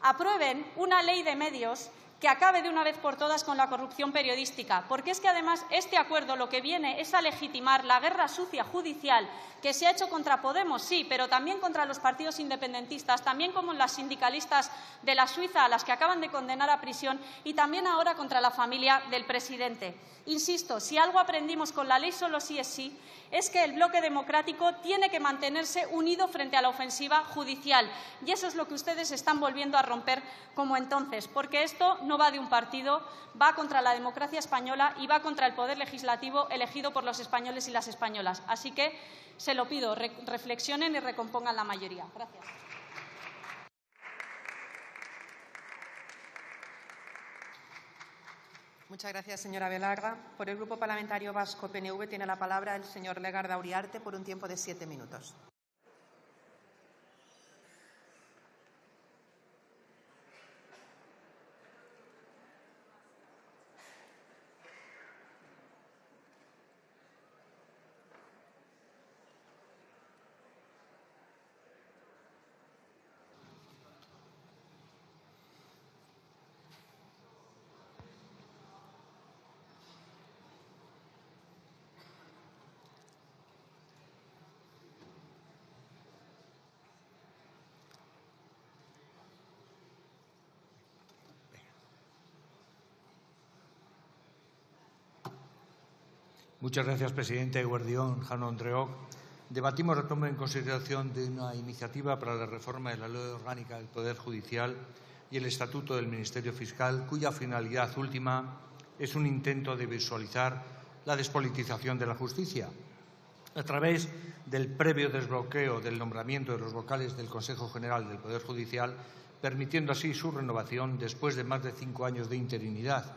Aprueben una ley de medios que acabe de una vez por todas con la corrupción periodística, porque es que además este acuerdo lo que viene es a legitimar la guerra sucia judicial que se ha hecho contra Podemos, sí, pero también contra los partidos independentistas, también como las sindicalistas de la Suiza a las que acaban de condenar a prisión y también ahora contra la familia del presidente. Insisto, si algo aprendimos con la ley solo sí es sí, es que el bloque democrático tiene que mantenerse unido frente a la ofensiva judicial. Y eso es lo que ustedes están volviendo a romper como entonces, porque esto no va de un partido, va contra la democracia española y va contra el poder legislativo elegido por los españoles y las españolas. Así que se lo pido, reflexionen y recompongan la mayoría. Gracias. Muchas gracias, señora Belarra. Por el Grupo Parlamentario Vasco PNV tiene la palabra el señor Legarda Uriarte por un tiempo de 7 minutos. Muchas gracias, presidente. Guardión, Jano Andreoc. Debatimos la toma en consideración de una iniciativa para la reforma de la Ley Orgánica del Poder Judicial y el Estatuto del Ministerio Fiscal, cuya finalidad última es un intento de visualizar la despolitización de la justicia a través del previo desbloqueo del nombramiento de los vocales del Consejo General del Poder Judicial, permitiendo así su renovación después de más de 5 años de interinidad,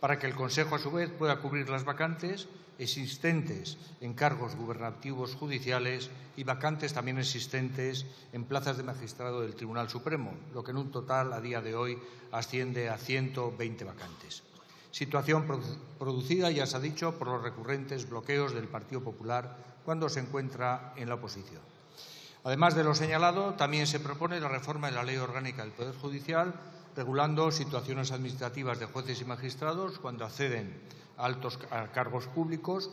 para que el Consejo, a su vez, pueda cubrir las vacantes existentes en cargos gubernativos judiciales y vacantes también existentes en plazas de magistrado del Tribunal Supremo, lo que en un total, a día de hoy, asciende a 120 vacantes. Situación producida, ya se ha dicho, por los recurrentes bloqueos del Partido Popular cuando se encuentra en la oposición. Además de lo señalado, también se propone la reforma de la Ley Orgánica del Poder Judicial, regulando situaciones administrativas de jueces y magistrados cuando acceden a cargos públicos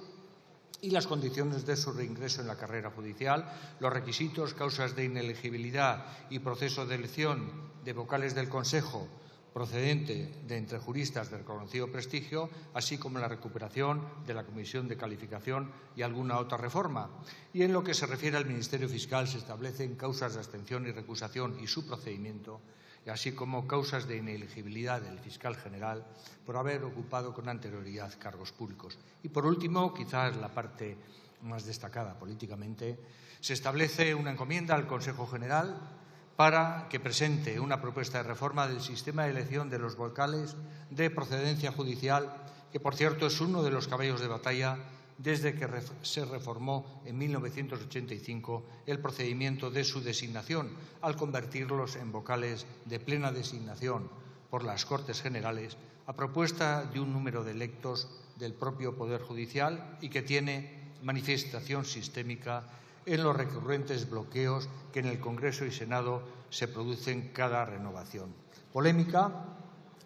y las condiciones de su reingreso en la carrera judicial, los requisitos, causas de inelegibilidad y proceso de elección de vocales del Consejo procedente de entre juristas de reconocido prestigio, así como la recuperación de la Comisión de Calificación y alguna otra reforma. Y en lo que se refiere al Ministerio Fiscal se establecen causas de abstención y recusación y su procedimiento, así como causas de inelegibilidad del fiscal general por haber ocupado con anterioridad cargos públicos. Y, por último, quizás la parte más destacada políticamente, se establece una encomienda al Consejo General para que presente una propuesta de reforma del sistema de elección de los vocales de procedencia judicial, que, por cierto, es uno de los caballos de batalla desde que se reformó en 1985 el procedimiento de su designación, al convertirlos en vocales de plena designación por las Cortes Generales, a propuesta de un número de electos del propio Poder Judicial y que tiene manifestación sistémica en los recurrentes bloqueos que en el Congreso y Senado se producen cada renovación. Polémica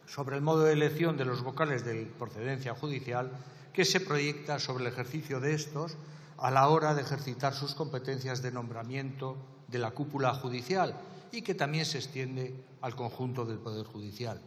sobre el modo de elección de los vocales de procedencia judicial que se proyecta sobre el ejercicio de estos a la hora de ejercitar sus competencias de nombramiento de la cúpula judicial y que también se extiende al conjunto del Poder Judicial.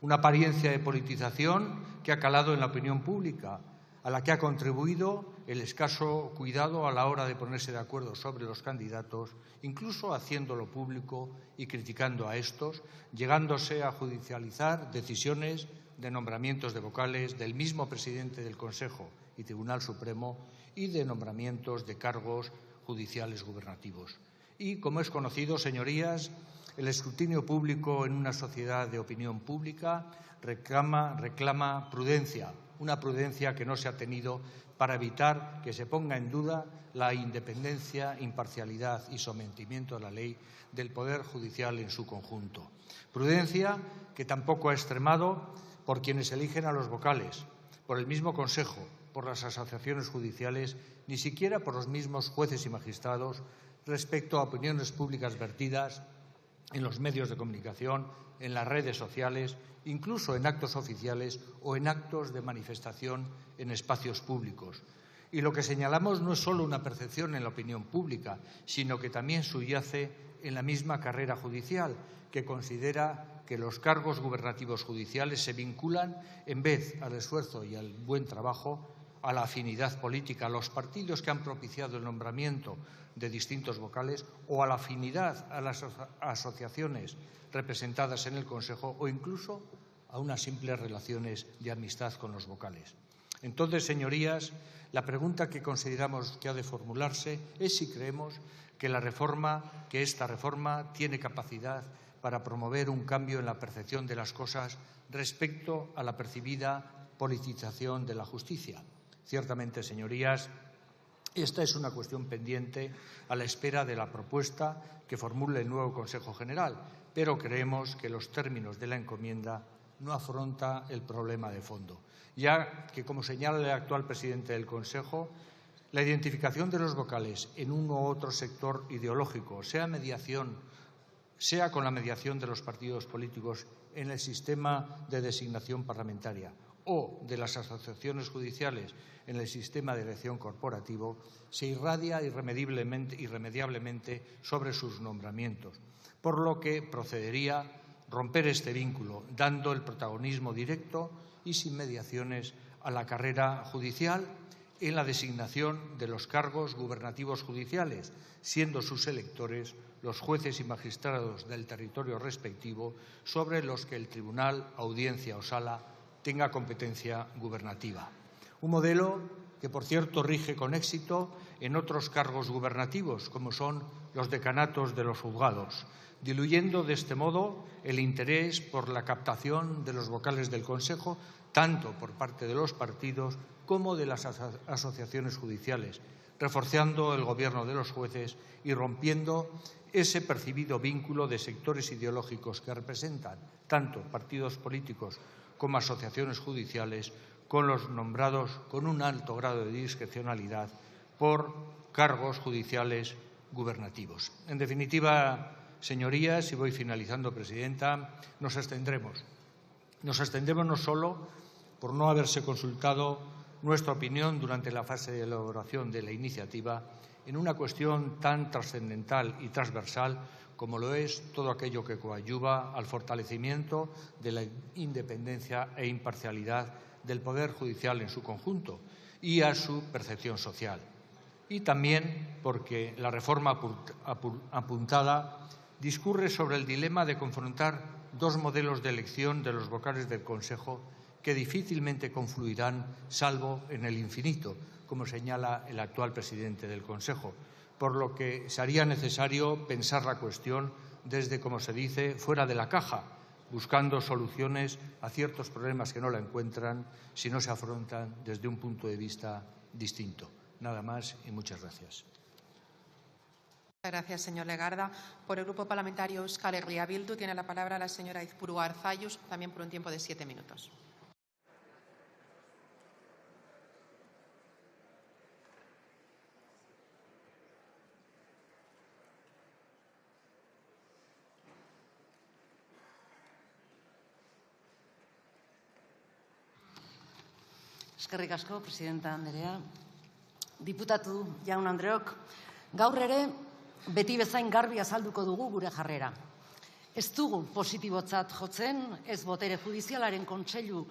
Una apariencia de politización que ha calado en la opinión pública, a la que ha contribuido el escaso cuidado a la hora de ponerse de acuerdo sobre los candidatos, incluso haciéndolo público y criticando a estos, llegándose a judicializar decisiones de nombramientos de vocales del mismo presidente del Consejo y Tribunal Supremo y de nombramientos de cargos judiciales gubernativos. Y, como es conocido, señorías, el escrutinio público en una sociedad de opinión pública reclama prudencia, una prudencia que no se ha tenido para evitar que se ponga en duda la independencia, imparcialidad y sometimiento a la ley del Poder Judicial en su conjunto. Prudencia que tampoco ha extremado por quienes eligen a los vocales, por el mismo Consejo, por las asociaciones judiciales, ni siquiera por los mismos jueces y magistrados respecto a opiniones públicas vertidas en los medios de comunicación, en las redes sociales, incluso en actos oficiales o en actos de manifestación en espacios públicos. Y lo que señalamos no es solo una percepción en la opinión pública, sino que también subyace en la misma carrera judicial, que considera que los cargos gubernativos judiciales se vinculan, en vez al esfuerzo y al buen trabajo, a la afinidad política, a los partidos que han propiciado el nombramiento de distintos vocales o a la afinidad a las asociaciones representadas en el Consejo o incluso a unas simples relaciones de amistad con los vocales. Entonces, señorías, la pregunta que consideramos que ha de formularse es si creemos que esta reforma tiene capacidad para promover un cambio en la percepción de las cosas respecto a la percibida politización de la justicia. Ciertamente, señorías, esta es una cuestión pendiente a la espera de la propuesta que formule el nuevo Consejo General, pero creemos que los términos de la encomienda no afronta el problema de fondo, ya que, como señala el actual presidente del Consejo, la identificación de los vocales en uno u otro sector ideológico, sea con la mediación de los partidos políticos en el sistema de designación parlamentaria o de las asociaciones judiciales en el sistema de elección corporativo, se irradia irremediablemente sobre sus nombramientos, por lo que procedería romper este vínculo, dando el protagonismo directo y sin mediaciones a la carrera judicial en la designación de los cargos gubernativos judiciales, siendo sus electores los jueces y magistrados del territorio respectivo sobre los que el tribunal, audiencia o sala tenga competencia gubernativa. Un modelo que, por cierto, rige con éxito en otros cargos gubernativos, como son los decanatos de los juzgados, diluyendo de este modo el interés por la captación de los vocales del Consejo, tanto por parte de los partidos como de las asociaciones judiciales, reforzando el gobierno de los jueces y rompiendo ese percibido vínculo de sectores ideológicos que representan tanto partidos políticos como asociaciones judiciales con los nombrados con un alto grado de discrecionalidad por cargos judiciales gubernativos. En definitiva, señorías, y voy finalizando, presidenta, nos abstendremos. Nos abstendremos no solo por no haberse consultado nuestra opinión durante la fase de elaboración de la iniciativa en una cuestión tan trascendental y transversal como lo es todo aquello que coadyuva al fortalecimiento de la independencia e imparcialidad del Poder Judicial en su conjunto y a su percepción social. Y también porque la reforma apuntada discurre sobre el dilema de confrontar dos modelos de elección de los vocales del Consejo que difícilmente confluirán, salvo en el infinito, como señala el actual presidente del Consejo, por lo que sería necesario pensar la cuestión desde, como se dice, fuera de la caja, buscando soluciones a ciertos problemas que no la encuentran si no se afrontan desde un punto de vista distinto. Nada más y muchas gracias. Muchas gracias, señor Legarda. Por el Grupo Parlamentario Euskal Herria Bildu tiene la palabra la señora Izpuru Arzallus, también por un tiempo de 7 minutos. Eskerrik asko, presidenta anderea. Diputatu jaun Andreok, gaur ere beti bezain garbi azalduko dugu gure jarrera. Ez dugu positibotzat jotzen, ez botere judizialaren kontseilu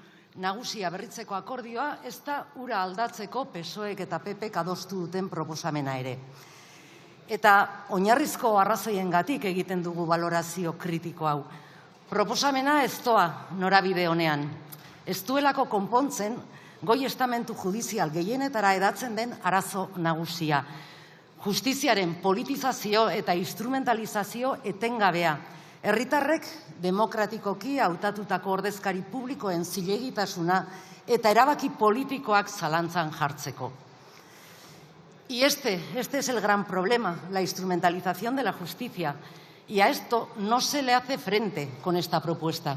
nagusia berritzeko akordioa, ez da hura aldatzeko PSOEk eta PPek adostu duten proposamena ere. Eta oinarrizko arrazoiengatik egiten dugu balorazio kritiko hau. Proposamena ez doa norabide honean. Ez duelako konpontzen goi estamentu judizial gehienetara edatzen den arazo nagusia. Justiziaren politizazio eta instrumentalizazio etengabea. Herritarrek demokratikoki hautatutako ordezkari publikoen zilegitasuna eta erabaki politikoak zalantzan jartzeko. Y este es el gran problema, la instrumentalización de la justicia. Y a esto no se le hace frente con esta propuesta.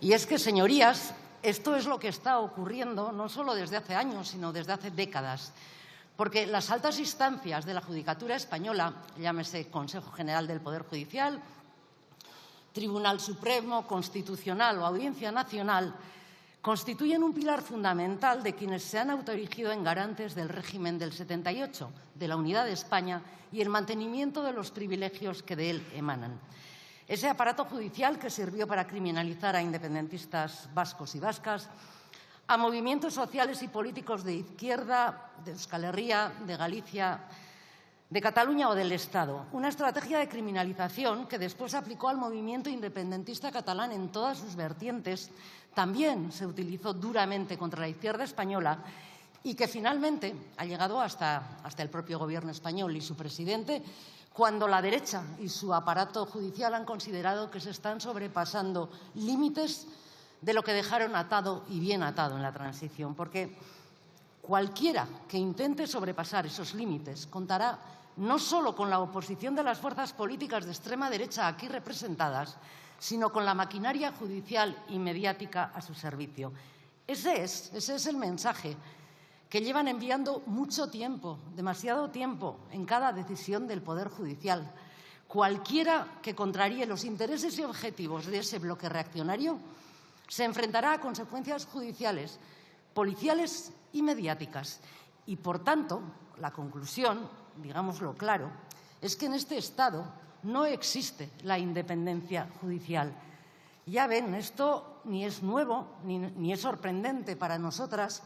Y es que, señorías, esto es lo que está ocurriendo no solo desde hace años, sino desde hace décadas. Porque las altas instancias de la Judicatura española, llámese Consejo General del Poder Judicial, Tribunal Supremo, Constitucional o Audiencia Nacional, constituyen un pilar fundamental de quienes se han autoerigido en garantes del régimen del 78, de la unidad de España y el mantenimiento de los privilegios que de él emanan. Ese aparato judicial que sirvió para criminalizar a independentistas vascos y vascas, a movimientos sociales y políticos de izquierda, de Euskal Herria, de Galicia, de Cataluña o del Estado. Una estrategia de criminalización que después aplicó al movimiento independentista catalán en todas sus vertientes, también se utilizó duramente contra la izquierda española y que finalmente ha llegado hasta el propio Gobierno español y su presidente, cuando la derecha y su aparato judicial han considerado que se están sobrepasando límites de lo que dejaron atado y bien atado en la transición. Porque cualquiera que intente sobrepasar esos límites contará no solo con la oposición de las fuerzas políticas de extrema derecha aquí representadas, sino con la maquinaria judicial y mediática a su servicio. Ese es el mensaje que llevan enviando mucho tiempo, demasiado tiempo, en cada decisión del Poder Judicial. Cualquiera que contraríe los intereses y objetivos de ese bloque reaccionario se enfrentará a consecuencias judiciales, policiales y mediáticas. Y, por tanto, la conclusión, digámoslo claro, es que en este Estado no existe la independencia judicial. Ya ven, esto ni es nuevo ni es sorprendente para nosotras,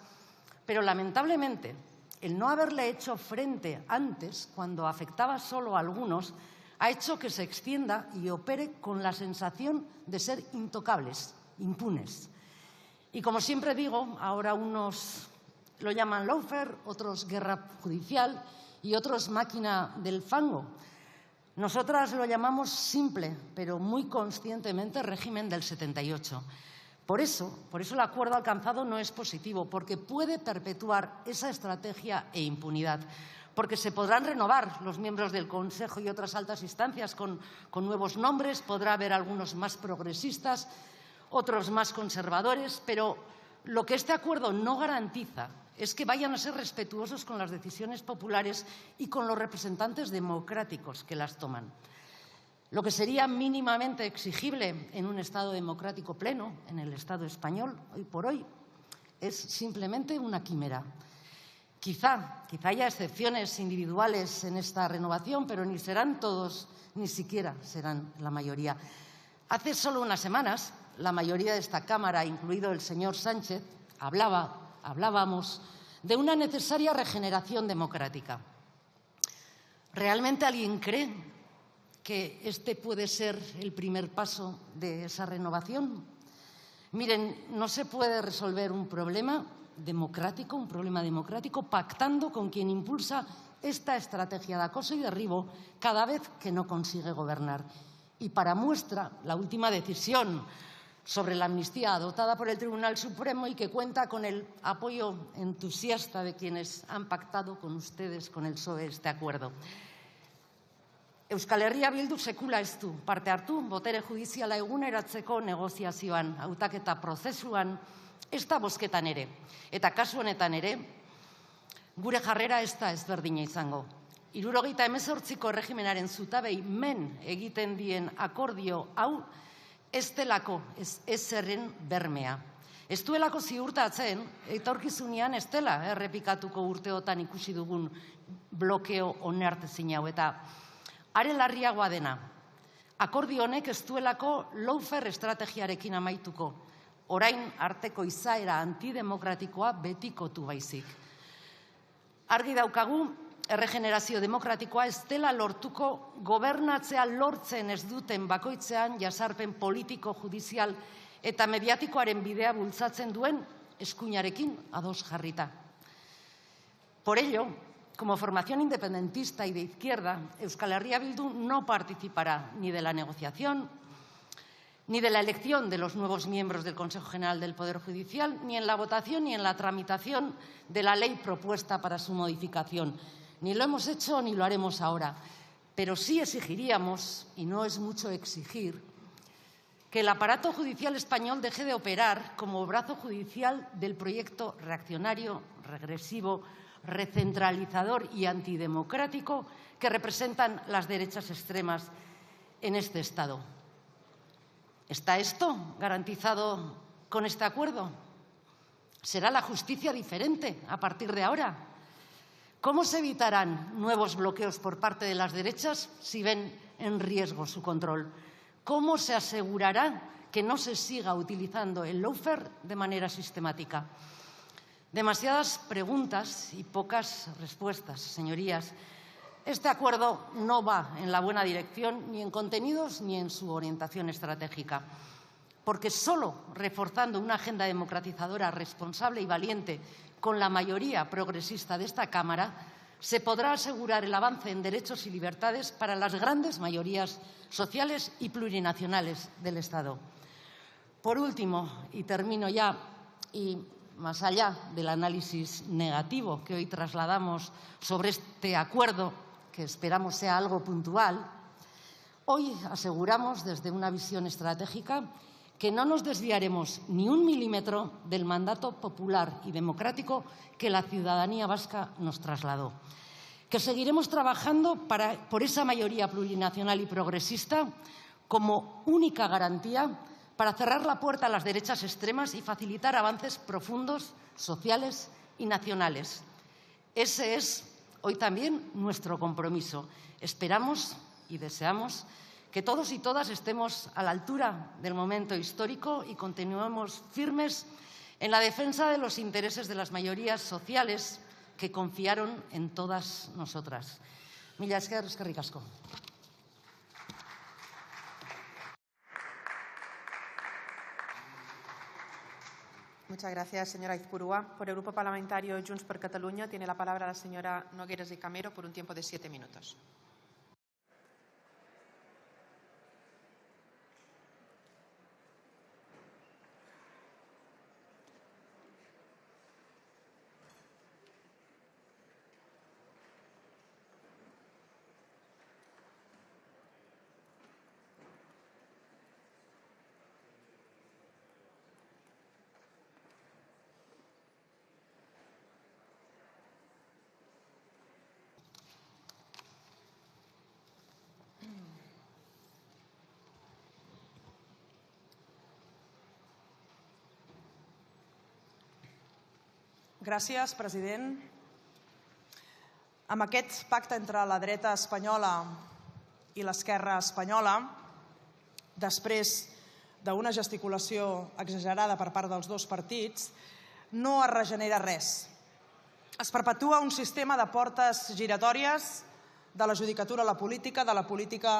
pero lamentablemente el no haberle hecho frente antes, cuando afectaba solo a algunos, ha hecho que se extienda y opere con la sensación de ser intocables, impunes. Y como siempre digo, ahora unos lo llaman lawfare, otros guerra judicial y otros máquina del fango. Nosotras lo llamamos simple, pero muy conscientemente, régimen del 78. Por eso el acuerdo alcanzado no es positivo, porque puede perpetuar esa estrategia e impunidad, porque se podrán renovar los miembros del Consejo y otras altas instancias con nuevos nombres, podrá haber algunos más progresistas, otros más conservadores, pero lo que este acuerdo no garantiza es que vayan a ser respetuosos con las decisiones populares y con los representantes democráticos que las toman. Lo que sería mínimamente exigible en un Estado democrático pleno, en el Estado español, hoy por hoy, es simplemente una quimera. Quizá haya excepciones individuales en esta renovación, pero ni serán todos, ni siquiera serán la mayoría. Hace solo unas semanas, la mayoría de esta Cámara, incluido el señor Sánchez, hablábamos de una necesaria regeneración democrática. ¿Realmente alguien cree que este puede ser el primer paso de esa renovación? Miren, no se puede resolver un problema democrático pactando con quien impulsa esta estrategia de acoso y derribo cada vez que no consigue gobernar. Y para muestra, la última decisión sobre la amnistía adoptada por el Tribunal Supremo y que cuenta con el apoyo entusiasta de quienes han pactado con ustedes, con el PSOE, este acuerdo. Euskal Herria Bildu sekula ez du parte hartu botere judiziala eguneratzeko negoziazioan, hautaketa prozesuan, ezta bozketan ere. Eta kasu honetan ere, gure jarrera ez da ezberdina izango. 78ko erregimenaren zutabei men egiten dien akordio hau ez delako ezerren bermea. Ez duelako ziurtatzen, etorkizunean ez dela errepikatuko urteotan ikusi dugun blokeo onartezin hau. Eta are larriagoa dena, akordio honek ez duelako lawfare estrategiarekin amaituko, orain arteko izaera antidemokratikoa betikotu baizik. Argi daukagu, erregenerazio demokratikoa ez dela lortuko gobernatzea lortzen ez duten bakoitzean jazarpen politiko, judizial eta mediatikoaren bidea bultzatzen duen eskuinarekin ados jarrita. Por ello, como formación independentista y de izquierda, Euskal Herria Bildu no participará ni de la negociación ni de la elección de los nuevos miembros del Consejo General del Poder Judicial, ni en la votación ni en la tramitación de la ley propuesta para su modificación. Ni lo hemos hecho ni lo haremos ahora. Pero sí exigiríamos, y no es mucho exigir, que el aparato judicial español deje de operar como brazo judicial del proyecto reaccionario, regresivo, recentralizador y antidemocrático que representan las derechas extremas en este Estado. ¿Está esto garantizado con este acuerdo? ¿Será la justicia diferente a partir de ahora? ¿Cómo se evitarán nuevos bloqueos por parte de las derechas si ven en riesgo su control? ¿Cómo se asegurará que no se siga utilizando el lawfare de manera sistemática? Demasiadas preguntas y pocas respuestas, señorías. Este acuerdo no va en la buena dirección ni en contenidos ni en su orientación estratégica, porque solo reforzando una agenda democratizadora responsable y valiente con la mayoría progresista de esta Cámara se podrá asegurar el avance en derechos y libertades para las grandes mayorías sociales y plurinacionales del Estado. Por último, y termino ya, y más allá del análisis negativo que hoy trasladamos sobre este acuerdo, que esperamos sea algo puntual, hoy aseguramos desde una visión estratégica que no nos desviaremos ni un milímetro del mandato popular y democrático que la ciudadanía vasca nos trasladó, que seguiremos trabajando por esa mayoría plurinacional y progresista como única garantía para cerrar la puerta a las derechas extremas y facilitar avances profundos, sociales y nacionales. Ese es hoy también nuestro compromiso. Esperamos y deseamos que todos y todas estemos a la altura del momento histórico y continuemos firmes en la defensa de los intereses de las mayorías sociales que confiaron en todas nosotras. Mila esker, eskerrik asko. Muchas gracias, señora Izpurúa. Por el Grupo Parlamentario Junts per Catalunya tiene la palabra la señora Nogueras de Camero por un tiempo de 7 minutos. Gràcies, president. Amb aquest pacte entre la dreta espanyola i l'esquerra espanyola, després d'una gesticulació exagerada per part dels dos partits, no es regenera res. Es perpetua un sistema de portes giratòries de la judicatura a la política, de la política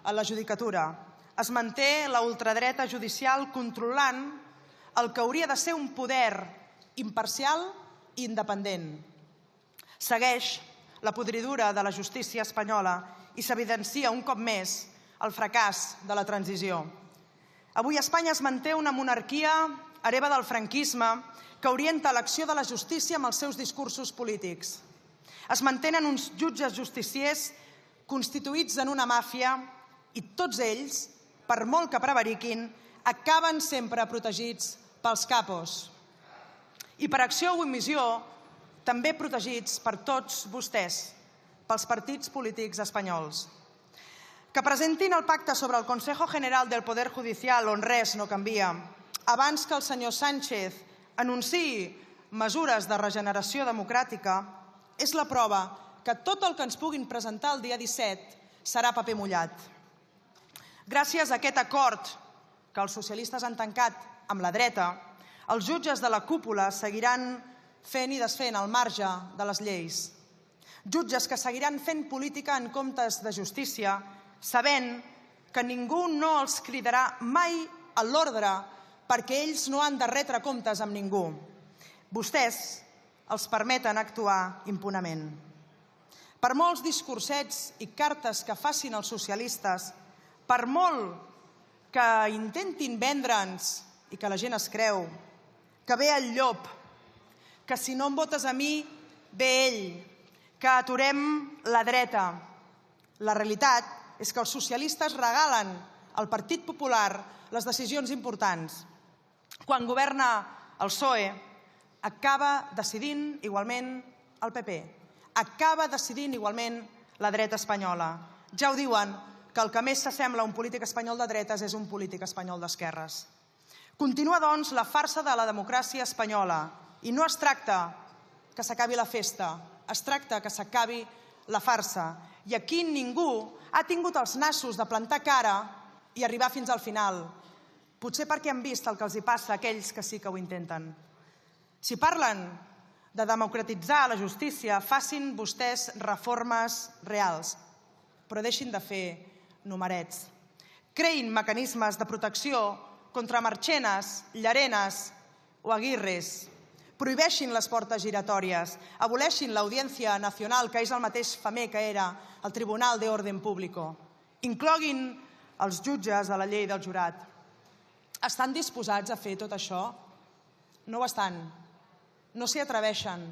a la judicatura. Es manté la ultradreta judicial controlant el que hauria de ser un poder imparcial i independent. Segueix la podridura de la justícia espanyola i s'evidencia un cop més el fracàs de la transició. Avui a Espanya es manté una monarquia hereva del franquisme que orienta l'acció de la justícia amb els seus discursos polítics. Es mantenen uns jutges justiciers constituïts en una màfia i tots ells, per molt que prevariquin, acaben sempre protegits pels capos. I per acció o omissió, també protegits per tots vostès, pels partits polítics espanyols. Que presentin el pacte sobre el Consejo General del Poder Judicial, on res no canvia, abans que el senyor Sánchez anunciï mesures de regeneració democràtica, és la prova que tot el que ens puguin presentar el dia 17 serà paper mullat. Gràcies a aquest acord que els socialistes han tancat amb la dreta, els jutges de la cúpula seguiran fent i desfent al marge de les lleis. Jutges que seguiran fent política en comptes de justícia, sabent que ningú no els cridarà mai a l'ordre perquè ells no han de retre comptes amb ningú. Vostès els permeten actuar impunament. Per molts discursets i cartes que facin els socialistes, per molt que intentin vendre'ns, i que la gent es creu, que ve el llop, que si no em votes a mi, ve ell, que aturem la dreta. La realitat és que els socialistes regalen al Partit Popular les decisions importants. Quan governa el PSOE, acaba decidint igualment el PP. Acaba decidint igualment la dreta espanyola. Ja ho diuen, que el que més s'assembla a un polític espanyol de dretes és un polític espanyol d'esquerres. Continua, doncs, la farsa de la democràcia espanyola. I no es tracta que s'acabi la festa, es tracta que s'acabi la farsa. I aquí ningú ha tingut els nassos de plantar cara i arribar fins al final. Potser perquè han vist el que els hi passa a aquells que sí que ho intenten. Si parlen de democratitzar la justícia, facin vostès reformes reals, però deixin de fer numerets. Creïn mecanismes de protecció contra Marchenas, Llarenas o Aguirres. Prohibeixin les portes giratòries, aboleixin l'Audiència Nacional, que és el mateix femer que era el Tribunal de Orden Público. Incloguin els jutges a la llei del jurat. Estan disposats a fer tot això? No ho estan. No s'hi atreveixen.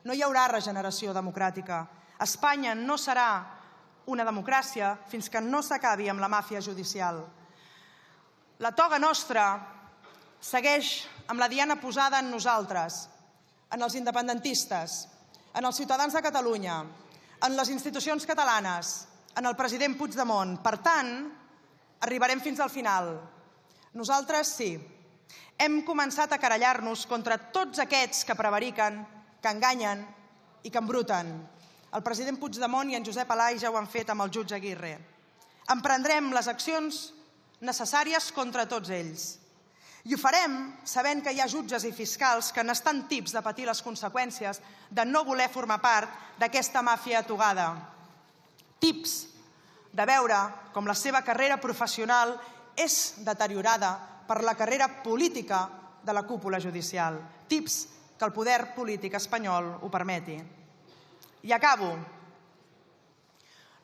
No hi haurà regeneració democràtica. Espanya no serà una democràcia fins que no s'acabi amb la màfia judicial. La toga nostra segueix amb la diana posada en nosaltres, en els independentistes, en els ciutadans de Catalunya, en les institucions catalanes, en el president Puigdemont. Per tant, arribarem fins al final. Nosaltres sí. Hem començat a querellar-nos contra tots aquests que prevariquen, que enganyen i que embruten. El president Puigdemont i en Josep Alay ja ho han fet amb el jutge Aguirre. Emprendrem les accions necessàries contra tots ells. I ho farem sabent que hi ha jutges i fiscals que n'estan tips de patir les conseqüències de no voler formar part d'aquesta màfia togada. Tips de veure com la seva carrera professional és deteriorada per la carrera política de la cúpula judicial. Tips que el poder polític espanyol ho permeti. I acabo.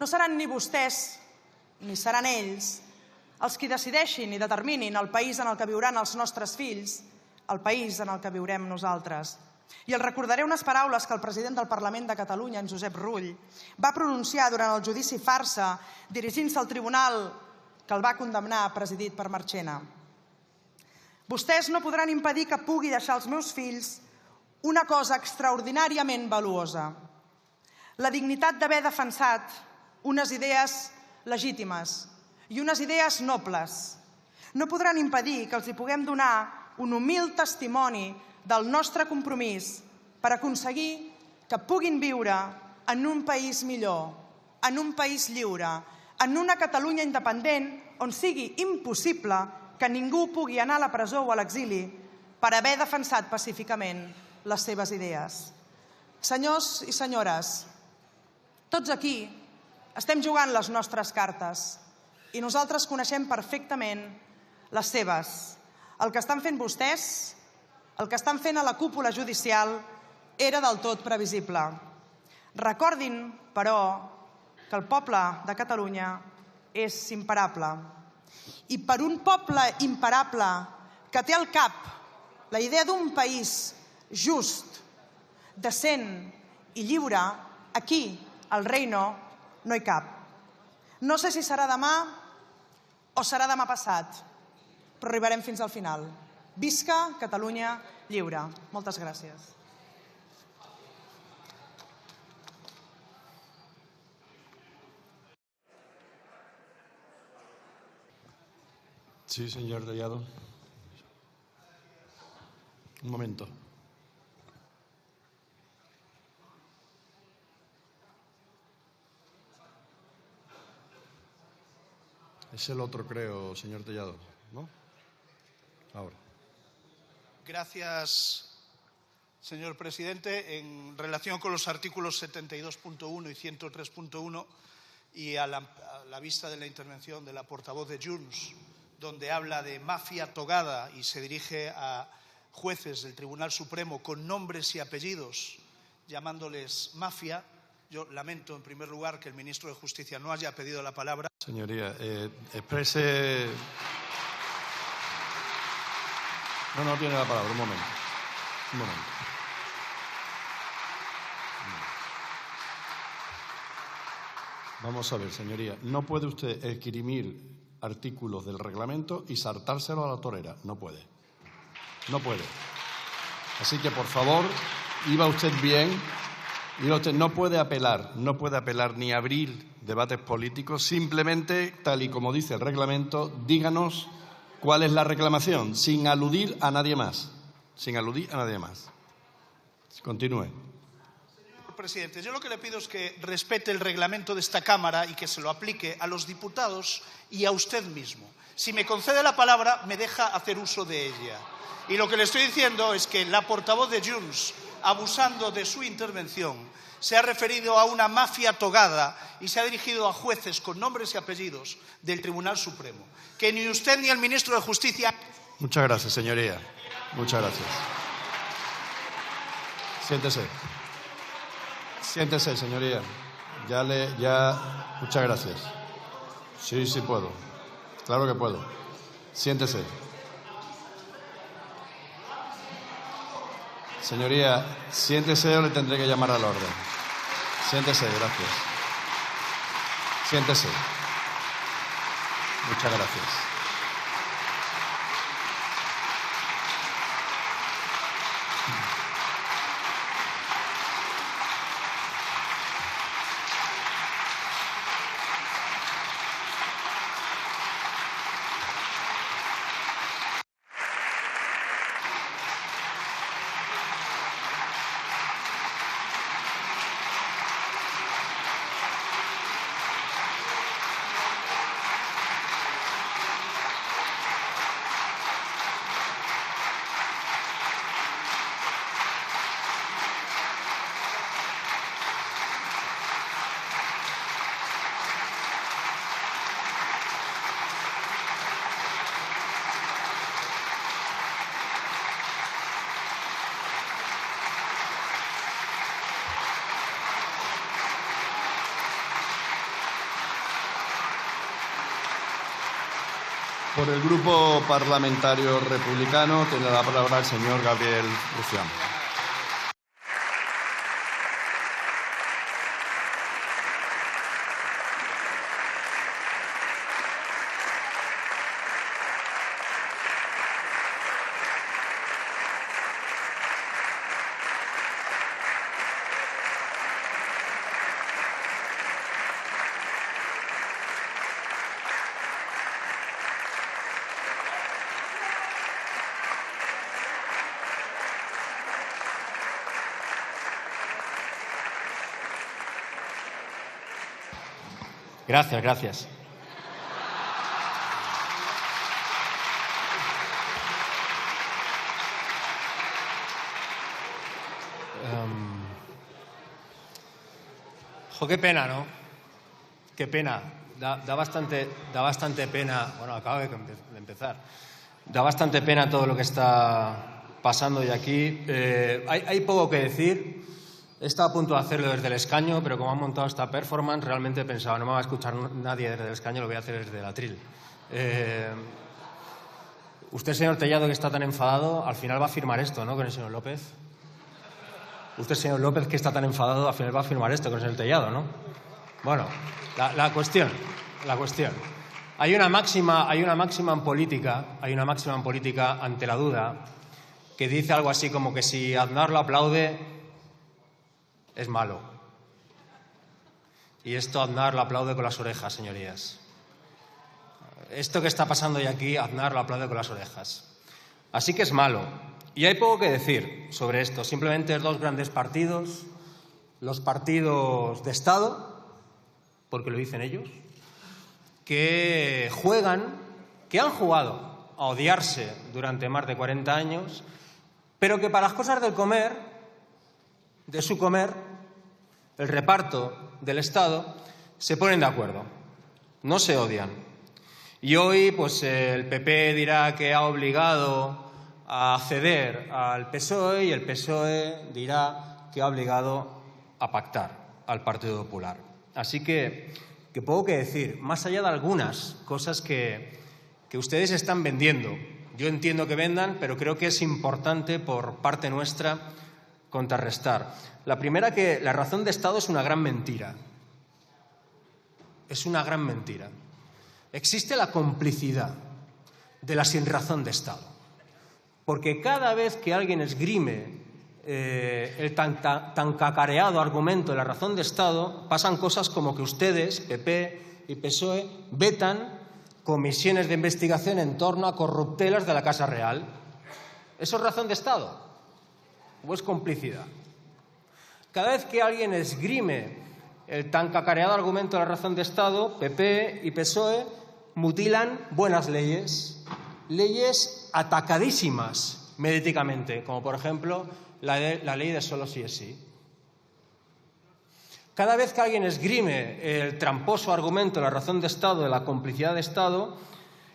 No seran ni vostès ni seran ells els qui decideixin i determinin el país en el que viuran els nostres fills, el país en el que viurem nosaltres. I els recordaré unes paraules que el president del Parlament de Catalunya, en Josep Rull, va pronunciar durant el judici farsa dirigint-se al tribunal que el va condemnar presidit per Marchena. Vostès no podran impedir que pugui deixar als meus fills una cosa extraordinàriament valuosa, la dignitat d'haver defensat unes idees legítimes i unes idees nobles. No podran impedir que els hi puguem donar un humil testimoni del nostre compromís per aconseguir que puguin viure en un país millor, en un país lliure, en una Catalunya independent on sigui impossible que ningú pugui anar a la presó o a l'exili per haver defensat pacíficament les seves idees. Senyors i senyores, tots aquí estem jugant les nostres cartes i nosaltres coneixem perfectament les seves. El que estan fent vostès, el que estan fent a la cúpula judicial, era del tot previsible. Recordin, però, que el poble de Catalunya és imparable. I per un poble imparable que té al cap la idea d'un país just, decent i lliure, aquí, al Reino, no hi cap. No sé si serà demà o serà demà passat, però arribarem fins al final. Visca Catalunya lliure. Moltes gràcies. Sí, señor Delgado. Un momento. Es el otro, creo, señor Tellado, ¿no? Ahora. Gracias, señor presidente. En relación con los artículos 72.1 y 103.1 y a la vista de la intervención de la portavoz de Junts, donde habla de mafia togada y se dirige a jueces del Tribunal Supremo con nombres y apellidos, llamándoles mafia, yo lamento en primer lugar que el ministro de Justicia no haya pedido la palabra. Señoría, exprese No tiene la palabra. Un momento. Vamos a ver, señoría. No puede usted esgrimir artículos del reglamento y saltárselo a la torera. No puede. Así que, por favor, iba usted bien. No puede apelar ni abrir debates políticos. Simplemente, tal y como dice el reglamento, díganos cuál es la reclamación, sin aludir a nadie más. Continúe. Señor presidente, yo lo que le pido es que respete el reglamento de esta Cámara y que se lo aplique a los diputados y a usted mismo. Si me concede la palabra, me deja hacer uso de ella. Y lo que le estoy diciendo es que la portavoz de Junts, abusando de su intervención, se ha referido a una mafia togada y se ha dirigido a jueces con nombres y apellidos del Tribunal Supremo, que ni usted ni el ministro de Justicia... Muchas gracias, señoría. Muchas gracias. Siéntese, señoría. Muchas gracias. Sí, puedo. Claro que puedo. Siéntese. Señoría, siéntese o le tendré que llamar al orden. Siéntese, gracias. Siéntese. Muchas gracias. Por el Grupo Parlamentario Republicano tiene la palabra el señor Gabriel Rufián. Gracias. Qué pena, ¿no? Qué pena. Da bastante pena. Bueno, acabo de empezar. Da bastante pena todo lo que está pasando hoy aquí. Hay poco que decir. He estado a punto de hacerlo desde el escaño, pero como han montado esta performance, realmente pensaba, no me va a escuchar nadie desde el escaño, lo voy a hacer desde el atril. Usted, señor Tellado, que está tan enfadado, al final va a firmar esto, ¿no?, con el señor López. Usted, señor López, que está tan enfadado, al final va a firmar esto con el señor Tellado, ¿no? Bueno, la cuestión. Hay una máxima en política ante la duda que dice algo así como que si Aznar lo aplaude es malo. Y esto Aznar lo aplaude con las orejas, señorías. Esto que está pasando hoy aquí, Aznar lo aplaude con las orejas. Así que es malo. Y hay poco que decir sobre esto. Simplemente dos grandes partidos, los partidos de Estado, porque lo dicen ellos, que han jugado a odiarse durante más de 40 años, pero que para las cosas del comer, de su comer, el reparto del Estado, se ponen de acuerdo, no se odian. Y hoy, pues el PP dirá que ha obligado a ceder al PSOE y el PSOE dirá que ha obligado a pactar al Partido Popular. Así que poco que decir, más allá de algunas cosas que ustedes están vendiendo Yo entiendo que vendan, pero creo que es importante por parte nuestra contrarrestar. La primera, que la razón de Estado es una gran mentira. Es una gran mentira. Existe la complicidad de la sinrazón de Estado. Porque cada vez que alguien esgrime el tan cacareado argumento de la razón de Estado, pasan cosas como que ustedes, PP y PSOE, vetan comisiones de investigación en torno a corruptelas de la Casa Real. ¿Eso es razón de Estado o es complicidad? Cada vez que alguien esgrime el tan cacareado argumento de la razón de Estado, PP y PSOE mutilan buenas leyes, leyes atacadísimas mediáticamente, como por ejemplo la ley de solo sí es sí. Cada vez que alguien esgrime el tramposo argumento de la razón de Estado, de la complicidad de Estado,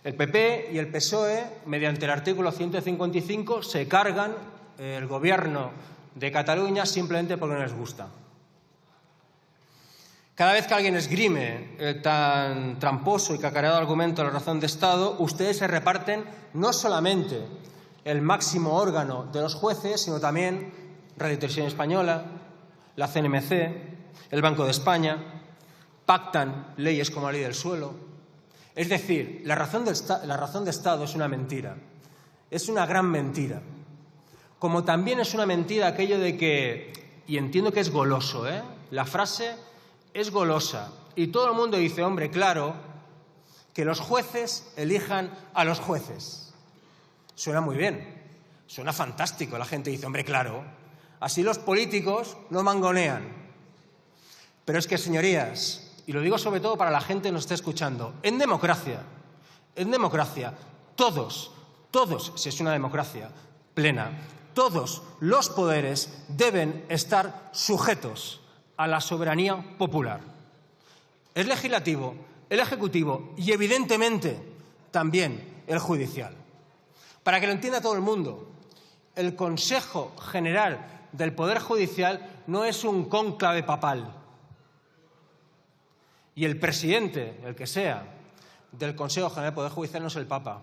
el PP y el PSOE, mediante el artículo 155, se cargan el gobierno de Cataluña simplemente porque no les gusta. Cada vez que alguien esgrime el tan tramposo y cacareado argumento de la razón de Estado, ustedes se reparten no solamente el máximo órgano de los jueces, sino también Radio Televisión Española, la CNMC, el Banco de España, pactan leyes como la ley del suelo. Es decir, la razón de Estado es una mentira, es una gran mentira. Como también es una mentira aquello de que, y entiendo que es goloso, la frase es golosa, y todo el mundo dice, hombre, claro, que los jueces elijan a los jueces. Suena muy bien, suena fantástico, la gente dice, hombre, claro, así los políticos no mangonean. Pero es que, señorías, y lo digo sobre todo para la gente que nos está escuchando, en democracia, todos, si es una democracia plena, todos los poderes deben estar sujetos a la soberanía popular. El legislativo, el ejecutivo y, evidentemente, también el judicial. Para que lo entienda todo el mundo, el Consejo General del Poder Judicial no es un cónclave papal. Y el presidente, el que sea, del Consejo General del Poder Judicial no es el Papa.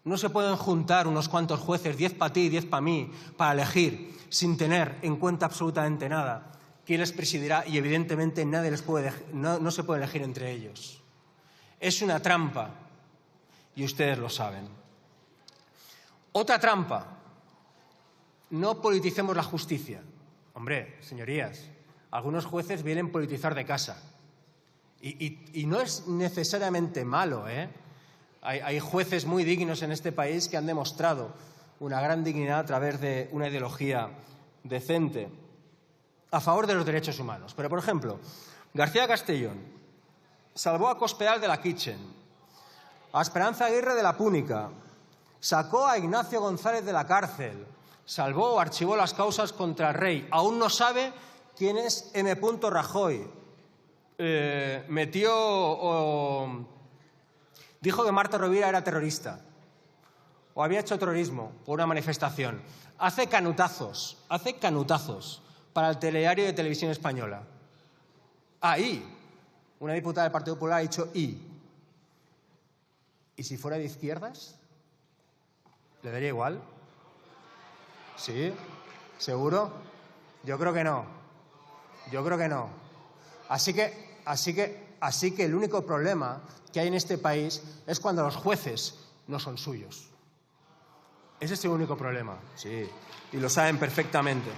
No se pueden juntar unos cuantos jueces, 10 para ti y 10 para mí, para elegir, sin tener en cuenta absolutamente nada, quién les presidirá, y evidentemente no se puede elegir entre ellos. Es una trampa, y ustedes lo saben. Otra trampa, no politicemos la justicia. Hombre, señorías, algunos jueces vienen a politizar de casa. Y no es necesariamente malo, Hay jueces muy dignos en este país que han demostrado una gran dignidad a través de una ideología decente a favor de los derechos humanos. Pero, por ejemplo, García Castellón salvó a Cospedal de la Kitchen, a Esperanza Aguirre de la Púnica, sacó a Ignacio González de la cárcel, salvó o archivó las causas contra el rey. Aún no sabe quién es M. Rajoy. Dijo que Marta Rovira era terrorista o había hecho terrorismo por una manifestación. Hace canutazos para el telediario de Televisión Española. Ahí, una diputada del Partido Popular ha dicho ¿y si fuera de izquierdas? ¿Le daría igual? ¿Sí? ¿Seguro? Yo creo que no. Así que el único problema que hay en este país es cuando los jueces no son suyos. Ese es el único problema, sí, y lo saben perfectamente.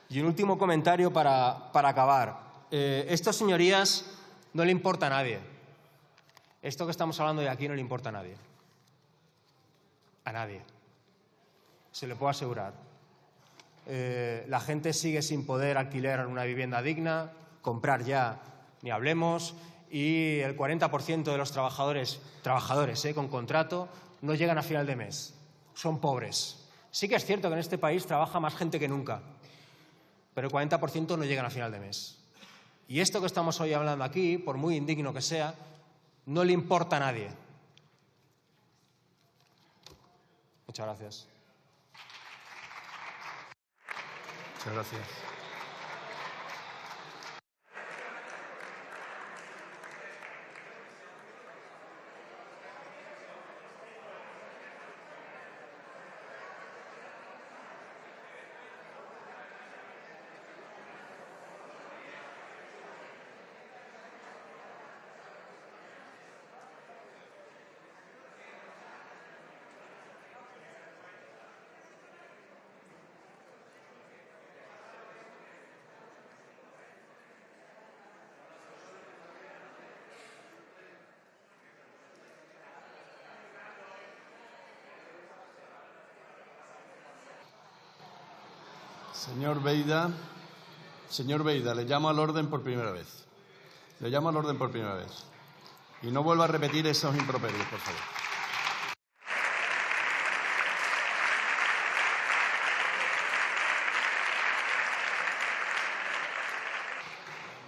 Y un último comentario para acabar. Esto, señorías, no le importa a nadie. Esto que estamos hablando de aquí no le importa a nadie. A nadie. Se lo puedo asegurar. La gente sigue sin poder alquilar una vivienda digna, comprar ya, ni hablemos, y el 40% de los trabajadores con contrato no llegan a final de mes. Son pobres. Sí que es cierto que en este país trabaja más gente que nunca, pero el 40% no llegan a final de mes. Y esto que estamos hoy hablando aquí, por muy indigno que sea, no le importa a nadie. Muchas gracias. Muchas gracias. Señor Beida, le llamo al orden por primera vez. Le llamo al orden por primera vez. Y no vuelva a repetir esos improperios, por favor.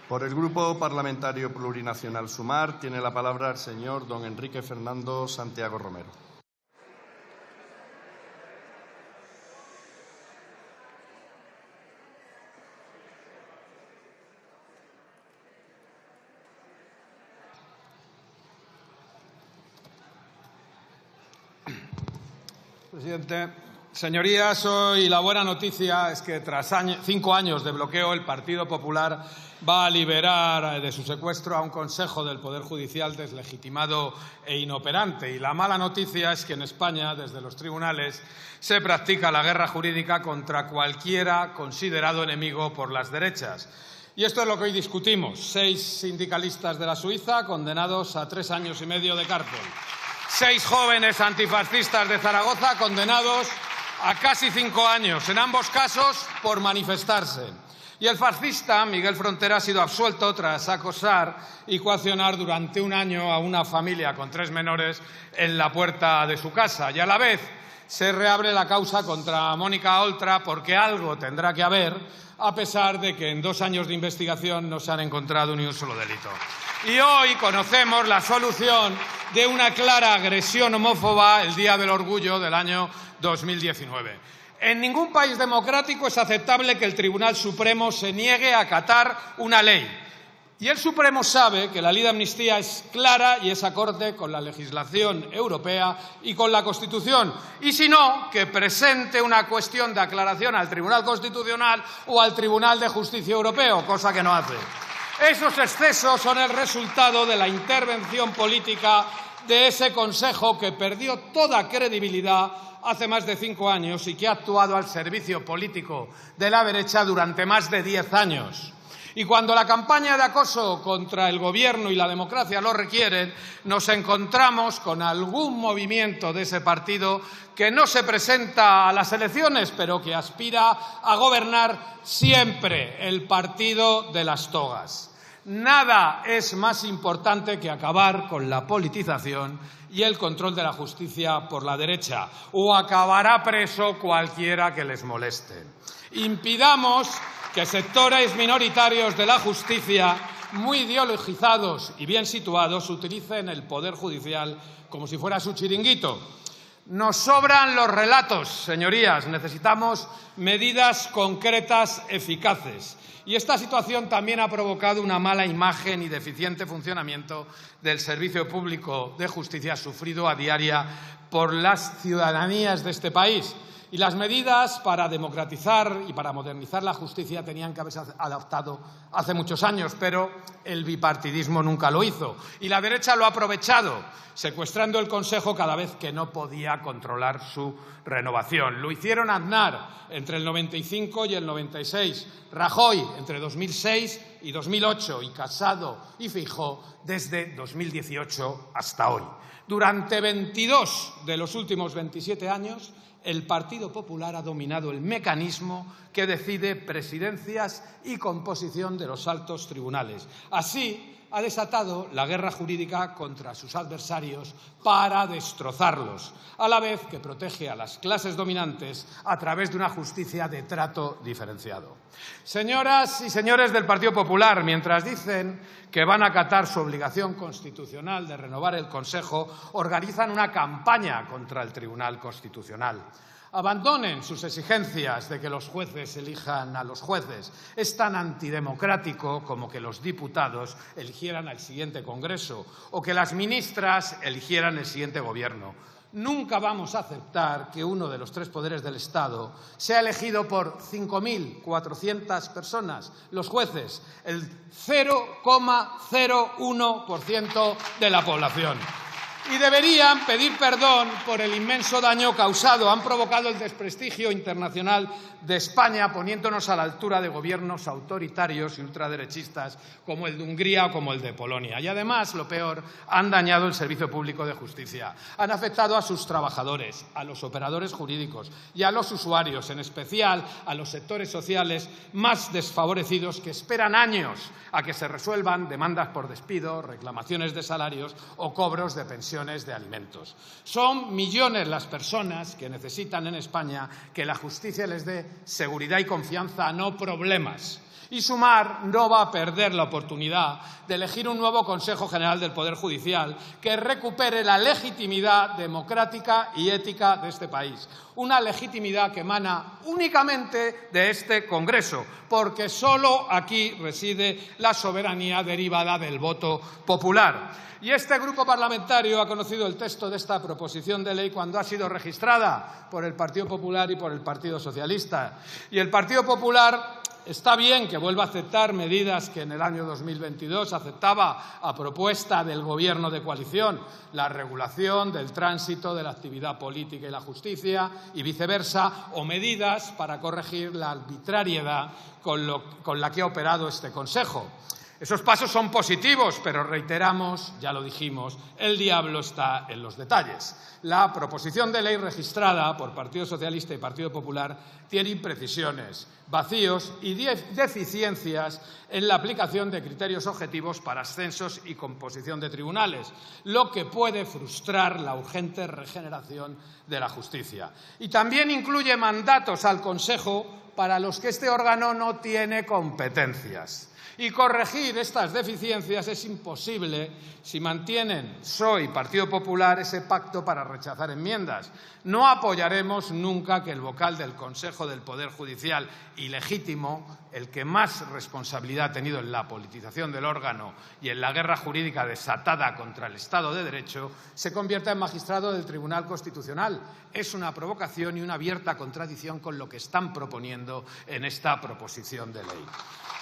Por el Grupo Parlamentario Plurinacional Sumar tiene la palabra el señor don Enrique Fernando Santiago Romero. Presidente, señorías, hoy la buena noticia es que tras 5 años de bloqueo el Partido Popular va a liberar de su secuestro a un Consejo del Poder Judicial deslegitimado e inoperante. Y la mala noticia es que en España, desde los tribunales, se practica la guerra jurídica contra cualquiera considerado enemigo por las derechas. Y esto es lo que hoy discutimos. 6 sindicalistas de la Suiza condenados a 3 años y medio de cárcel. 6 jóvenes antifascistas de Zaragoza condenados a casi 5 años, en ambos casos por manifestarse. Y el fascista Miguel Frontera ha sido absuelto tras acosar y coaccionar durante 1 año a una familia con 3 menores en la puerta de su casa. Y a la vez se reabre la causa contra Mónica Oltra porque algo tendrá que haber, a pesar de que en 2 años de investigación no se han encontrado ni un solo delito. Y hoy conocemos la solución de una clara agresión homófoba el Día del Orgullo del año 2019. En ningún país democrático es aceptable que el Tribunal Supremo se niegue a acatar una ley. Y el Supremo sabe que la ley de amnistía es clara y es acorde con la legislación europea y con la Constitución. Y si no, que presente una cuestión de aclaración al Tribunal Constitucional o al Tribunal de Justicia Europeo, cosa que no hace. Esos excesos son el resultado de la intervención política de ese Consejo que perdió toda credibilidad hace más de 5 años y que ha actuado al servicio político de la derecha durante más de 10 años. Y cuando la campaña de acoso contra el Gobierno y la democracia lo requieren, nos encontramos con algún movimiento de ese partido que no se presenta a las elecciones, pero que aspira a gobernar siempre, el partido de las togas. Nada es más importante que acabar con la politización y el control de la justicia por la derecha, o acabará preso cualquiera que les moleste. Impidamos que sectores minoritarios de la justicia, muy ideologizados y bien situados, utilicen el Poder Judicial como si fuera su chiringuito. Nos sobran los relatos, señorías. Necesitamos medidas concretas, eficaces. Y esta situación también ha provocado una mala imagen y deficiente funcionamiento del servicio público de justicia sufrido a diario por las ciudadanías de este país. Y las medidas para democratizar y para modernizar la justicia tenían que haberse adoptado hace muchos años, pero el bipartidismo nunca lo hizo. Y la derecha lo ha aprovechado, secuestrando el Consejo cada vez que no podía controlar su renovación. Lo hicieron Aznar entre el 95 y el 96, Rajoy entre 2006 y 2008 y Casado y Feijóo desde 2018 hasta hoy. Durante 22 de los últimos 27 años, el Partido Popular ha dominado el mecanismo que decide presidencias y composición de los altos tribunales. Así, ha desatado la guerra jurídica contra sus adversarios para destrozarlos, a la vez que protege a las clases dominantes a través de una justicia de trato diferenciado. Señoras y señores del Partido Popular, mientras dicen que van a acatar su obligación constitucional de renovar el Consejo, organizan una campaña contra el Tribunal Constitucional. Abandonen sus exigencias de que los jueces elijan a los jueces. Es tan antidemocrático como que los diputados eligieran al siguiente Congreso o que las ministras eligieran el siguiente Gobierno. Nunca vamos a aceptar que uno de los 3 poderes del Estado sea elegido por 5.400 personas, los jueces, el 0,01% de la población. y deberían pedir perdón por el inmenso daño causado. Han provocado el desprestigio internacional de España, poniéndonos a la altura de gobiernos autoritarios y ultraderechistas como el de Hungría o como el de Polonia. Y además, lo peor, han dañado el servicio público de justicia. Han afectado a sus trabajadores, a los operadores jurídicos y a los usuarios, en especial a los sectores sociales más desfavorecidos que esperan años a que se resuelvan demandas por despido, reclamaciones de salarios o cobros de pensiones de alimentos. Son millones las personas que necesitan en España que la justicia les dé seguridad y confianza, no problemas. Y Sumar no va a perder la oportunidad de elegir un nuevo Consejo General del Poder Judicial que recupere la legitimidad democrática y ética de este país. Una legitimidad que emana únicamente de este Congreso, porque solo aquí reside la soberanía derivada del voto popular. Y este grupo parlamentario ha conocido el texto de esta proposición de ley cuando ha sido registrada por el Partido Popular y por el Partido Socialista. Y el Partido Popular está bien que vuelva a aceptar medidas que en el año 2022 aceptaba a propuesta del Gobierno de coalición, la regulación del tránsito de la actividad política y la justicia y viceversa, o medidas para corregir la arbitrariedad con la que ha operado este Consejo. Esos pasos son positivos, pero reiteramos, ya lo dijimos, el diablo está en los detalles. La proposición de ley registrada por Partido Socialista y Partido Popular tiene imprecisiones, vacíos y deficiencias en la aplicación de criterios objetivos para ascensos y composición de tribunales, lo que puede frustrar la urgente regeneración de la justicia. Y también incluye mandatos al Consejo para los que este órgano no tiene competencias. Y corregir estas deficiencias es imposible si mantienen PSOE y Partido Popular ese pacto para rechazar enmiendas. No apoyaremos nunca que el vocal del Consejo del Poder Judicial, ilegítimo, el que más responsabilidad ha tenido en la politización del órgano y en la guerra jurídica desatada contra el Estado de Derecho, se convierta en magistrado del Tribunal Constitucional. Es una provocación y una abierta contradicción con lo que están proponiendo en esta proposición de ley.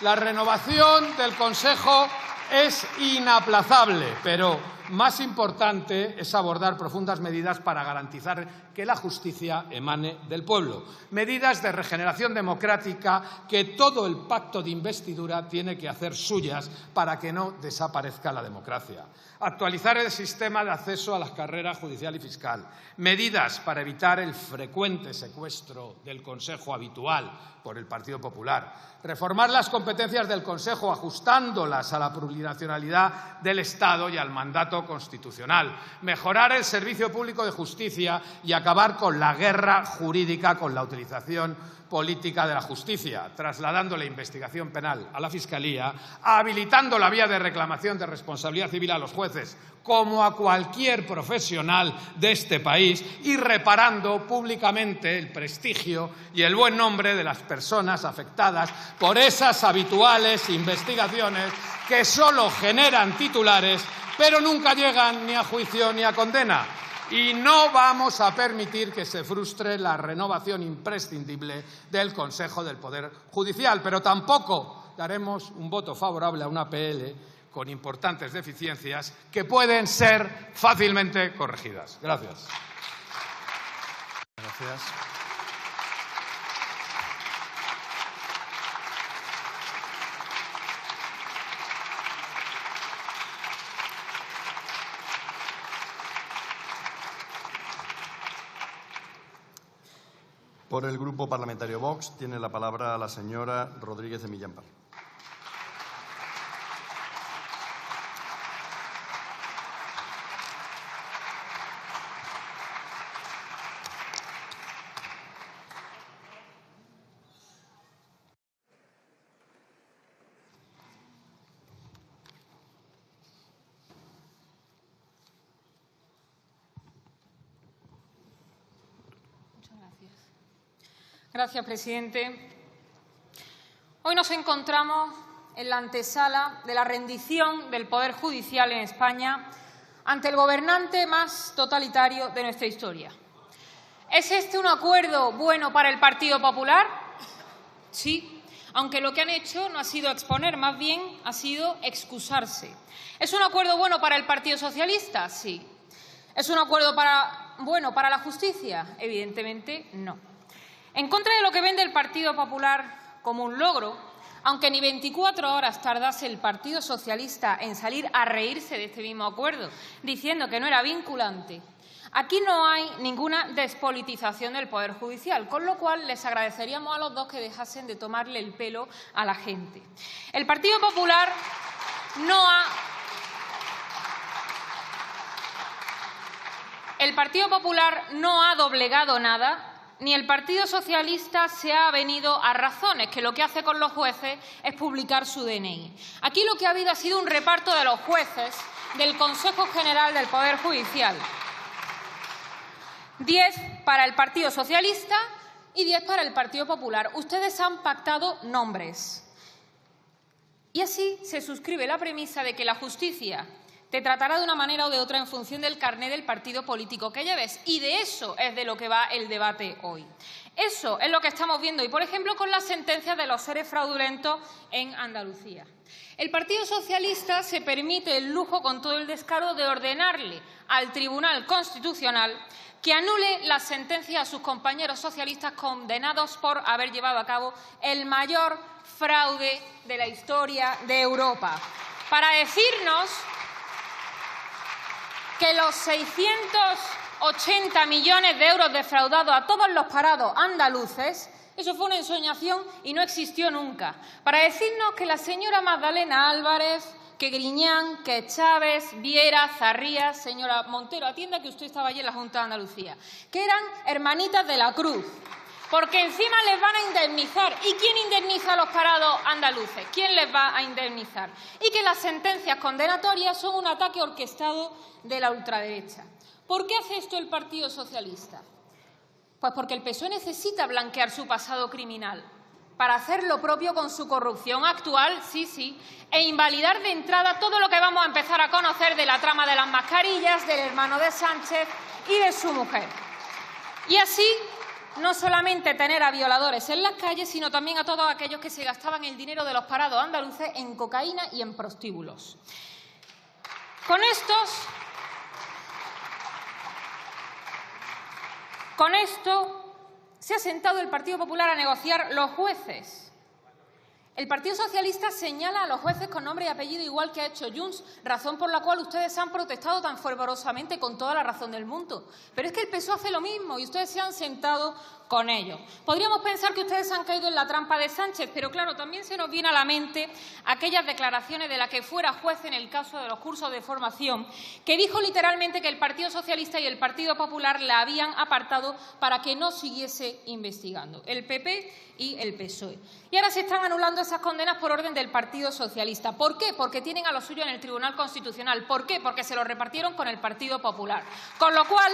La renovación del Consejo es inaplazable, pero más importante es abordar profundas medidas para garantizar que la justicia emane del pueblo. Medidas de regeneración democrática que todo el pacto de investidura tiene que hacer suyas para que no desaparezca la democracia. Actualizar el sistema de acceso a la carrera judicial y fiscal. Medidas para evitar el frecuente secuestro del Consejo habitual por el Partido Popular. Reformar las competencias del Consejo ajustándolas a la plurinacionalidad del Estado y al mandato constitucional. Mejorar el servicio público de justicia y acabar con la guerra jurídica con la utilización política de la justicia, trasladando la investigación penal a la Fiscalía, habilitando la vía de reclamación de responsabilidad civil a los jueces, como a cualquier profesional de este país, y reparando públicamente el prestigio y el buen nombre de las personas afectadas por esas habituales investigaciones que solo generan titulares, pero nunca llegan ni a juicio ni a condena. Y no vamos a permitir que se frustre la renovación imprescindible del Consejo del Poder Judicial, pero tampoco daremos un voto favorable a una PL con importantes deficiencias que pueden ser fácilmente corregidas. Gracias. Gracias. Por el Grupo Parlamentario Vox tiene la palabra la señora Rodríguez de Millán Par. Gracias, presidente. Hoy nos encontramos en la antesala de la rendición del Poder Judicial en España ante el gobernante más totalitario de nuestra historia. ¿Es este un acuerdo bueno para el Partido Popular? Sí, aunque lo que han hecho no ha sido exponer, más bien ha sido excusarse. ¿Es un acuerdo bueno para el Partido Socialista? Sí. ¿Es un acuerdo bueno para la justicia? Evidentemente no. En contra de lo que vende el Partido Popular como un logro, aunque ni 24 horas tardase el Partido Socialista en salir a reírse de este mismo acuerdo, diciendo que no era vinculante, aquí no hay ninguna despolitización del Poder Judicial, con lo cual les agradeceríamos a los dos que dejasen de tomarle el pelo a la gente. El Partido Popular no ha doblegado nada, ni el Partido Socialista se ha venido a razones, que lo que hace con los jueces es publicar su DNI. Aquí lo que ha habido ha sido un reparto de los jueces del Consejo General del Poder Judicial. 10 para el Partido Socialista y 10 para el Partido Popular. Ustedes han pactado nombres. Y así se suscribe la premisa de que la justicia te tratará de una manera o de otra en función del carné del partido político que lleves. Y de eso es de lo que va el debate hoy. Eso es lo que estamos viendo hoy, por ejemplo, con las sentencias de los seres fraudulentos en Andalucía. El Partido Socialista se permite el lujo, con todo el descaro, de ordenarle al Tribunal Constitucional que anule las sentencias a sus compañeros socialistas condenados por haber llevado a cabo el mayor fraude de la historia de Europa, para decirnos que los 680 millones de euros defraudados a todos los parados andaluces, eso fue una ensoñación y no existió nunca. Para decirnos que la señora Magdalena Álvarez, que Griñán, que Chávez, Viera, Zarrías, señora Montero, atienda que usted estaba allí en la Junta de Andalucía, que eran hermanitas de la Cruz, porque encima les van a indemnizar. ¿Y quién indemniza a los parados andaluces? ¿Quién les va a indemnizar? Y que las sentencias condenatorias son un ataque orquestado de la ultraderecha. ¿Por qué hace esto el Partido Socialista? Pues porque el PSOE necesita blanquear su pasado criminal para hacer lo propio con su corrupción actual, sí, e invalidar de entrada todo lo que vamos a empezar a conocer de la trama de las mascarillas, del hermano de Sánchez y de su mujer. Y así no solamente tener a violadores en las calles, sino también a todos aquellos que se gastaban el dinero de los parados andaluces en cocaína y en prostíbulos. Con esto se ha sentado el Partido Popular a negociar los jueces. El Partido Socialista señala a los jueces con nombre y apellido, igual que ha hecho Junts, razón por la cual ustedes han protestado tan fervorosamente, con toda la razón del mundo. Pero es que el PSOE hace lo mismo y ustedes se han sentado con ellos. Podríamos pensar que ustedes han caído en la trampa de Sánchez, pero claro, también se nos viene a la mente aquellas declaraciones de la que fuera juez en el caso de los cursos de formación, que dijo literalmente que el Partido Socialista y el Partido Popular la habían apartado para que no siguiese investigando, el PP y el PSOE. Y ahora se están anulando esas condenas por orden del Partido Socialista. ¿Por qué? Porque tienen a lo suyo en el Tribunal Constitucional. ¿Por qué? Porque se lo repartieron con el Partido Popular. Con lo cual,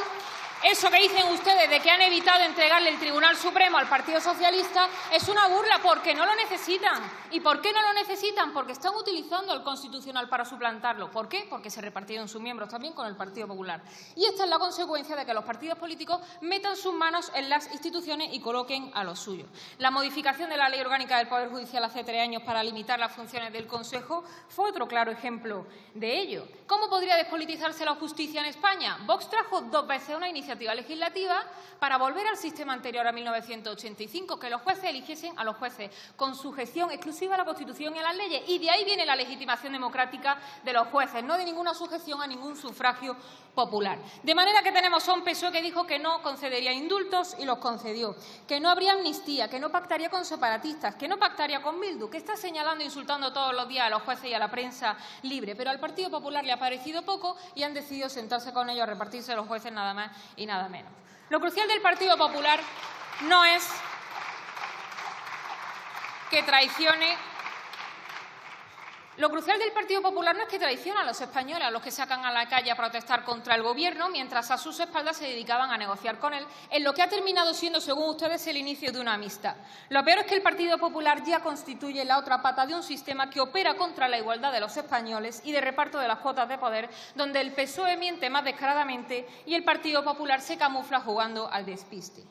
eso que dicen ustedes de que han evitado entregarle el Tribunal Supremo al Partido Socialista es una burla, porque no lo necesitan. ¿Y por qué no lo necesitan? Porque están utilizando el Constitucional para suplantarlo. ¿Por qué? Porque se repartieron sus miembros también con el Partido Popular. Y esta es la consecuencia de que los partidos políticos metan sus manos en las instituciones y coloquen a los suyos. La modificación de la Ley Orgánica del Poder Judicial hace 3 años para limitar las funciones del Consejo fue otro claro ejemplo de ello. ¿Cómo podría despolitizarse la justicia en España? Vox trajo 2 veces una iniciativa legislativa para volver al sistema anterior a 1985, que los jueces eligiesen a los jueces con sujeción exclusiva a la Constitución y a las leyes. Y de ahí viene la legitimación democrática de los jueces, no de ninguna sujeción a ningún sufragio popular. De manera que tenemos a un PSOE que dijo que no concedería indultos y los concedió, que no habría amnistía, que no pactaría con separatistas, que no pactaría con Bildu, que está señalando e insultando todos los días a los jueces y a la prensa libre. Pero al Partido Popular le ha parecido poco y han decidido sentarse con ellos a repartirse los jueces nada más y nada menos. Lo crucial del Partido Popular no es que traicione. Lo crucial del Partido Popular no es que traicione a los españoles, a los que sacan a la calle a protestar contra el Gobierno, mientras a sus espaldas se dedicaban a negociar con él, en lo que ha terminado siendo, según ustedes, el inicio de una amistad. Lo peor es que el Partido Popular ya constituye la otra pata de un sistema que opera contra la igualdad de los españoles y de reparto de las cuotas de poder, donde el PSOE miente más descaradamente y el Partido Popular se camufla jugando al despiste.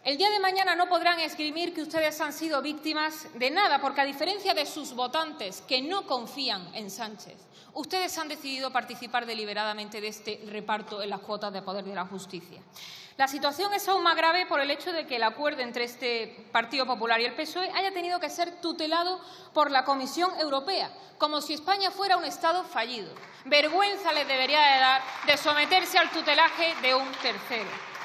El día de mañana no podrán esgrimir que ustedes han sido víctimas de nada, porque a diferencia de sus votantes que no confían en Sánchez, ustedes han decidido participar deliberadamente de este reparto en las cuotas de poder de la justicia. La situación es aún más grave por el hecho de que el acuerdo entre este Partido Popular y el PSOE haya tenido que ser tutelado por la Comisión Europea, como si España fuera un Estado fallido. Vergüenza les debería de dar de someterse al tutelaje de un tercero.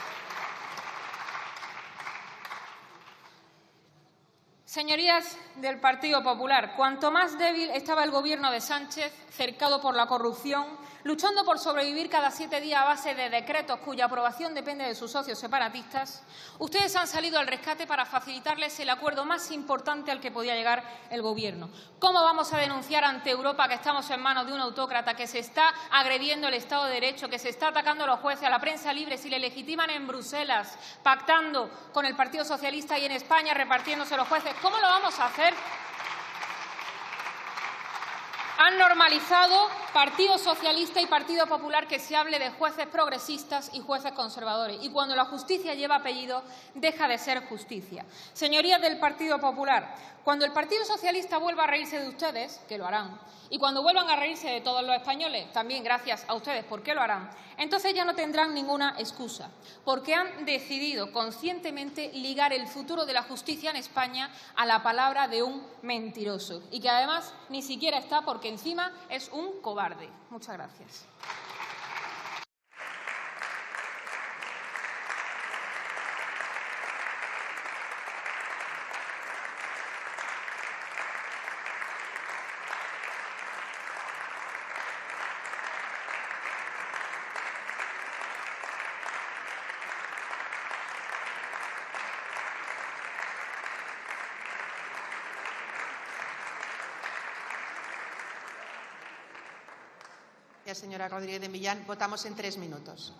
Señorías del Partido Popular, cuanto más débil estaba el Gobierno de Sánchez, cercado por la corrupción, luchando por sobrevivir cada 7 días a base de decretos cuya aprobación depende de sus socios separatistas, ustedes han salido al rescate para facilitarles el acuerdo más importante al que podía llegar el Gobierno. ¿Cómo vamos a denunciar ante Europa que estamos en manos de un autócrata, que se está agrediendo el Estado de Derecho, que se está atacando a los jueces, a la prensa libre, si le legitiman en Bruselas, pactando con el Partido Socialista y en España repartiéndose los jueces? ¿Cómo lo vamos a hacer? Han normalizado Partido Socialista y Partido Popular que se hable de jueces progresistas y jueces conservadores. Y cuando la justicia lleva apellido, deja de ser justicia. Señorías del Partido Popular, cuando el Partido Socialista vuelva a reírse de ustedes, que lo harán, y cuando vuelvan a reírse de todos los españoles, también gracias a ustedes, porque lo harán, entonces ya no tendrán ninguna excusa, porque han decidido conscientemente ligar el futuro de la justicia en España a la palabra de un mentiroso, y que además ni siquiera está, porque encima es un cobarde. Muchas gracias. Señora Rodríguez de Millán, votamos en 3 minutos.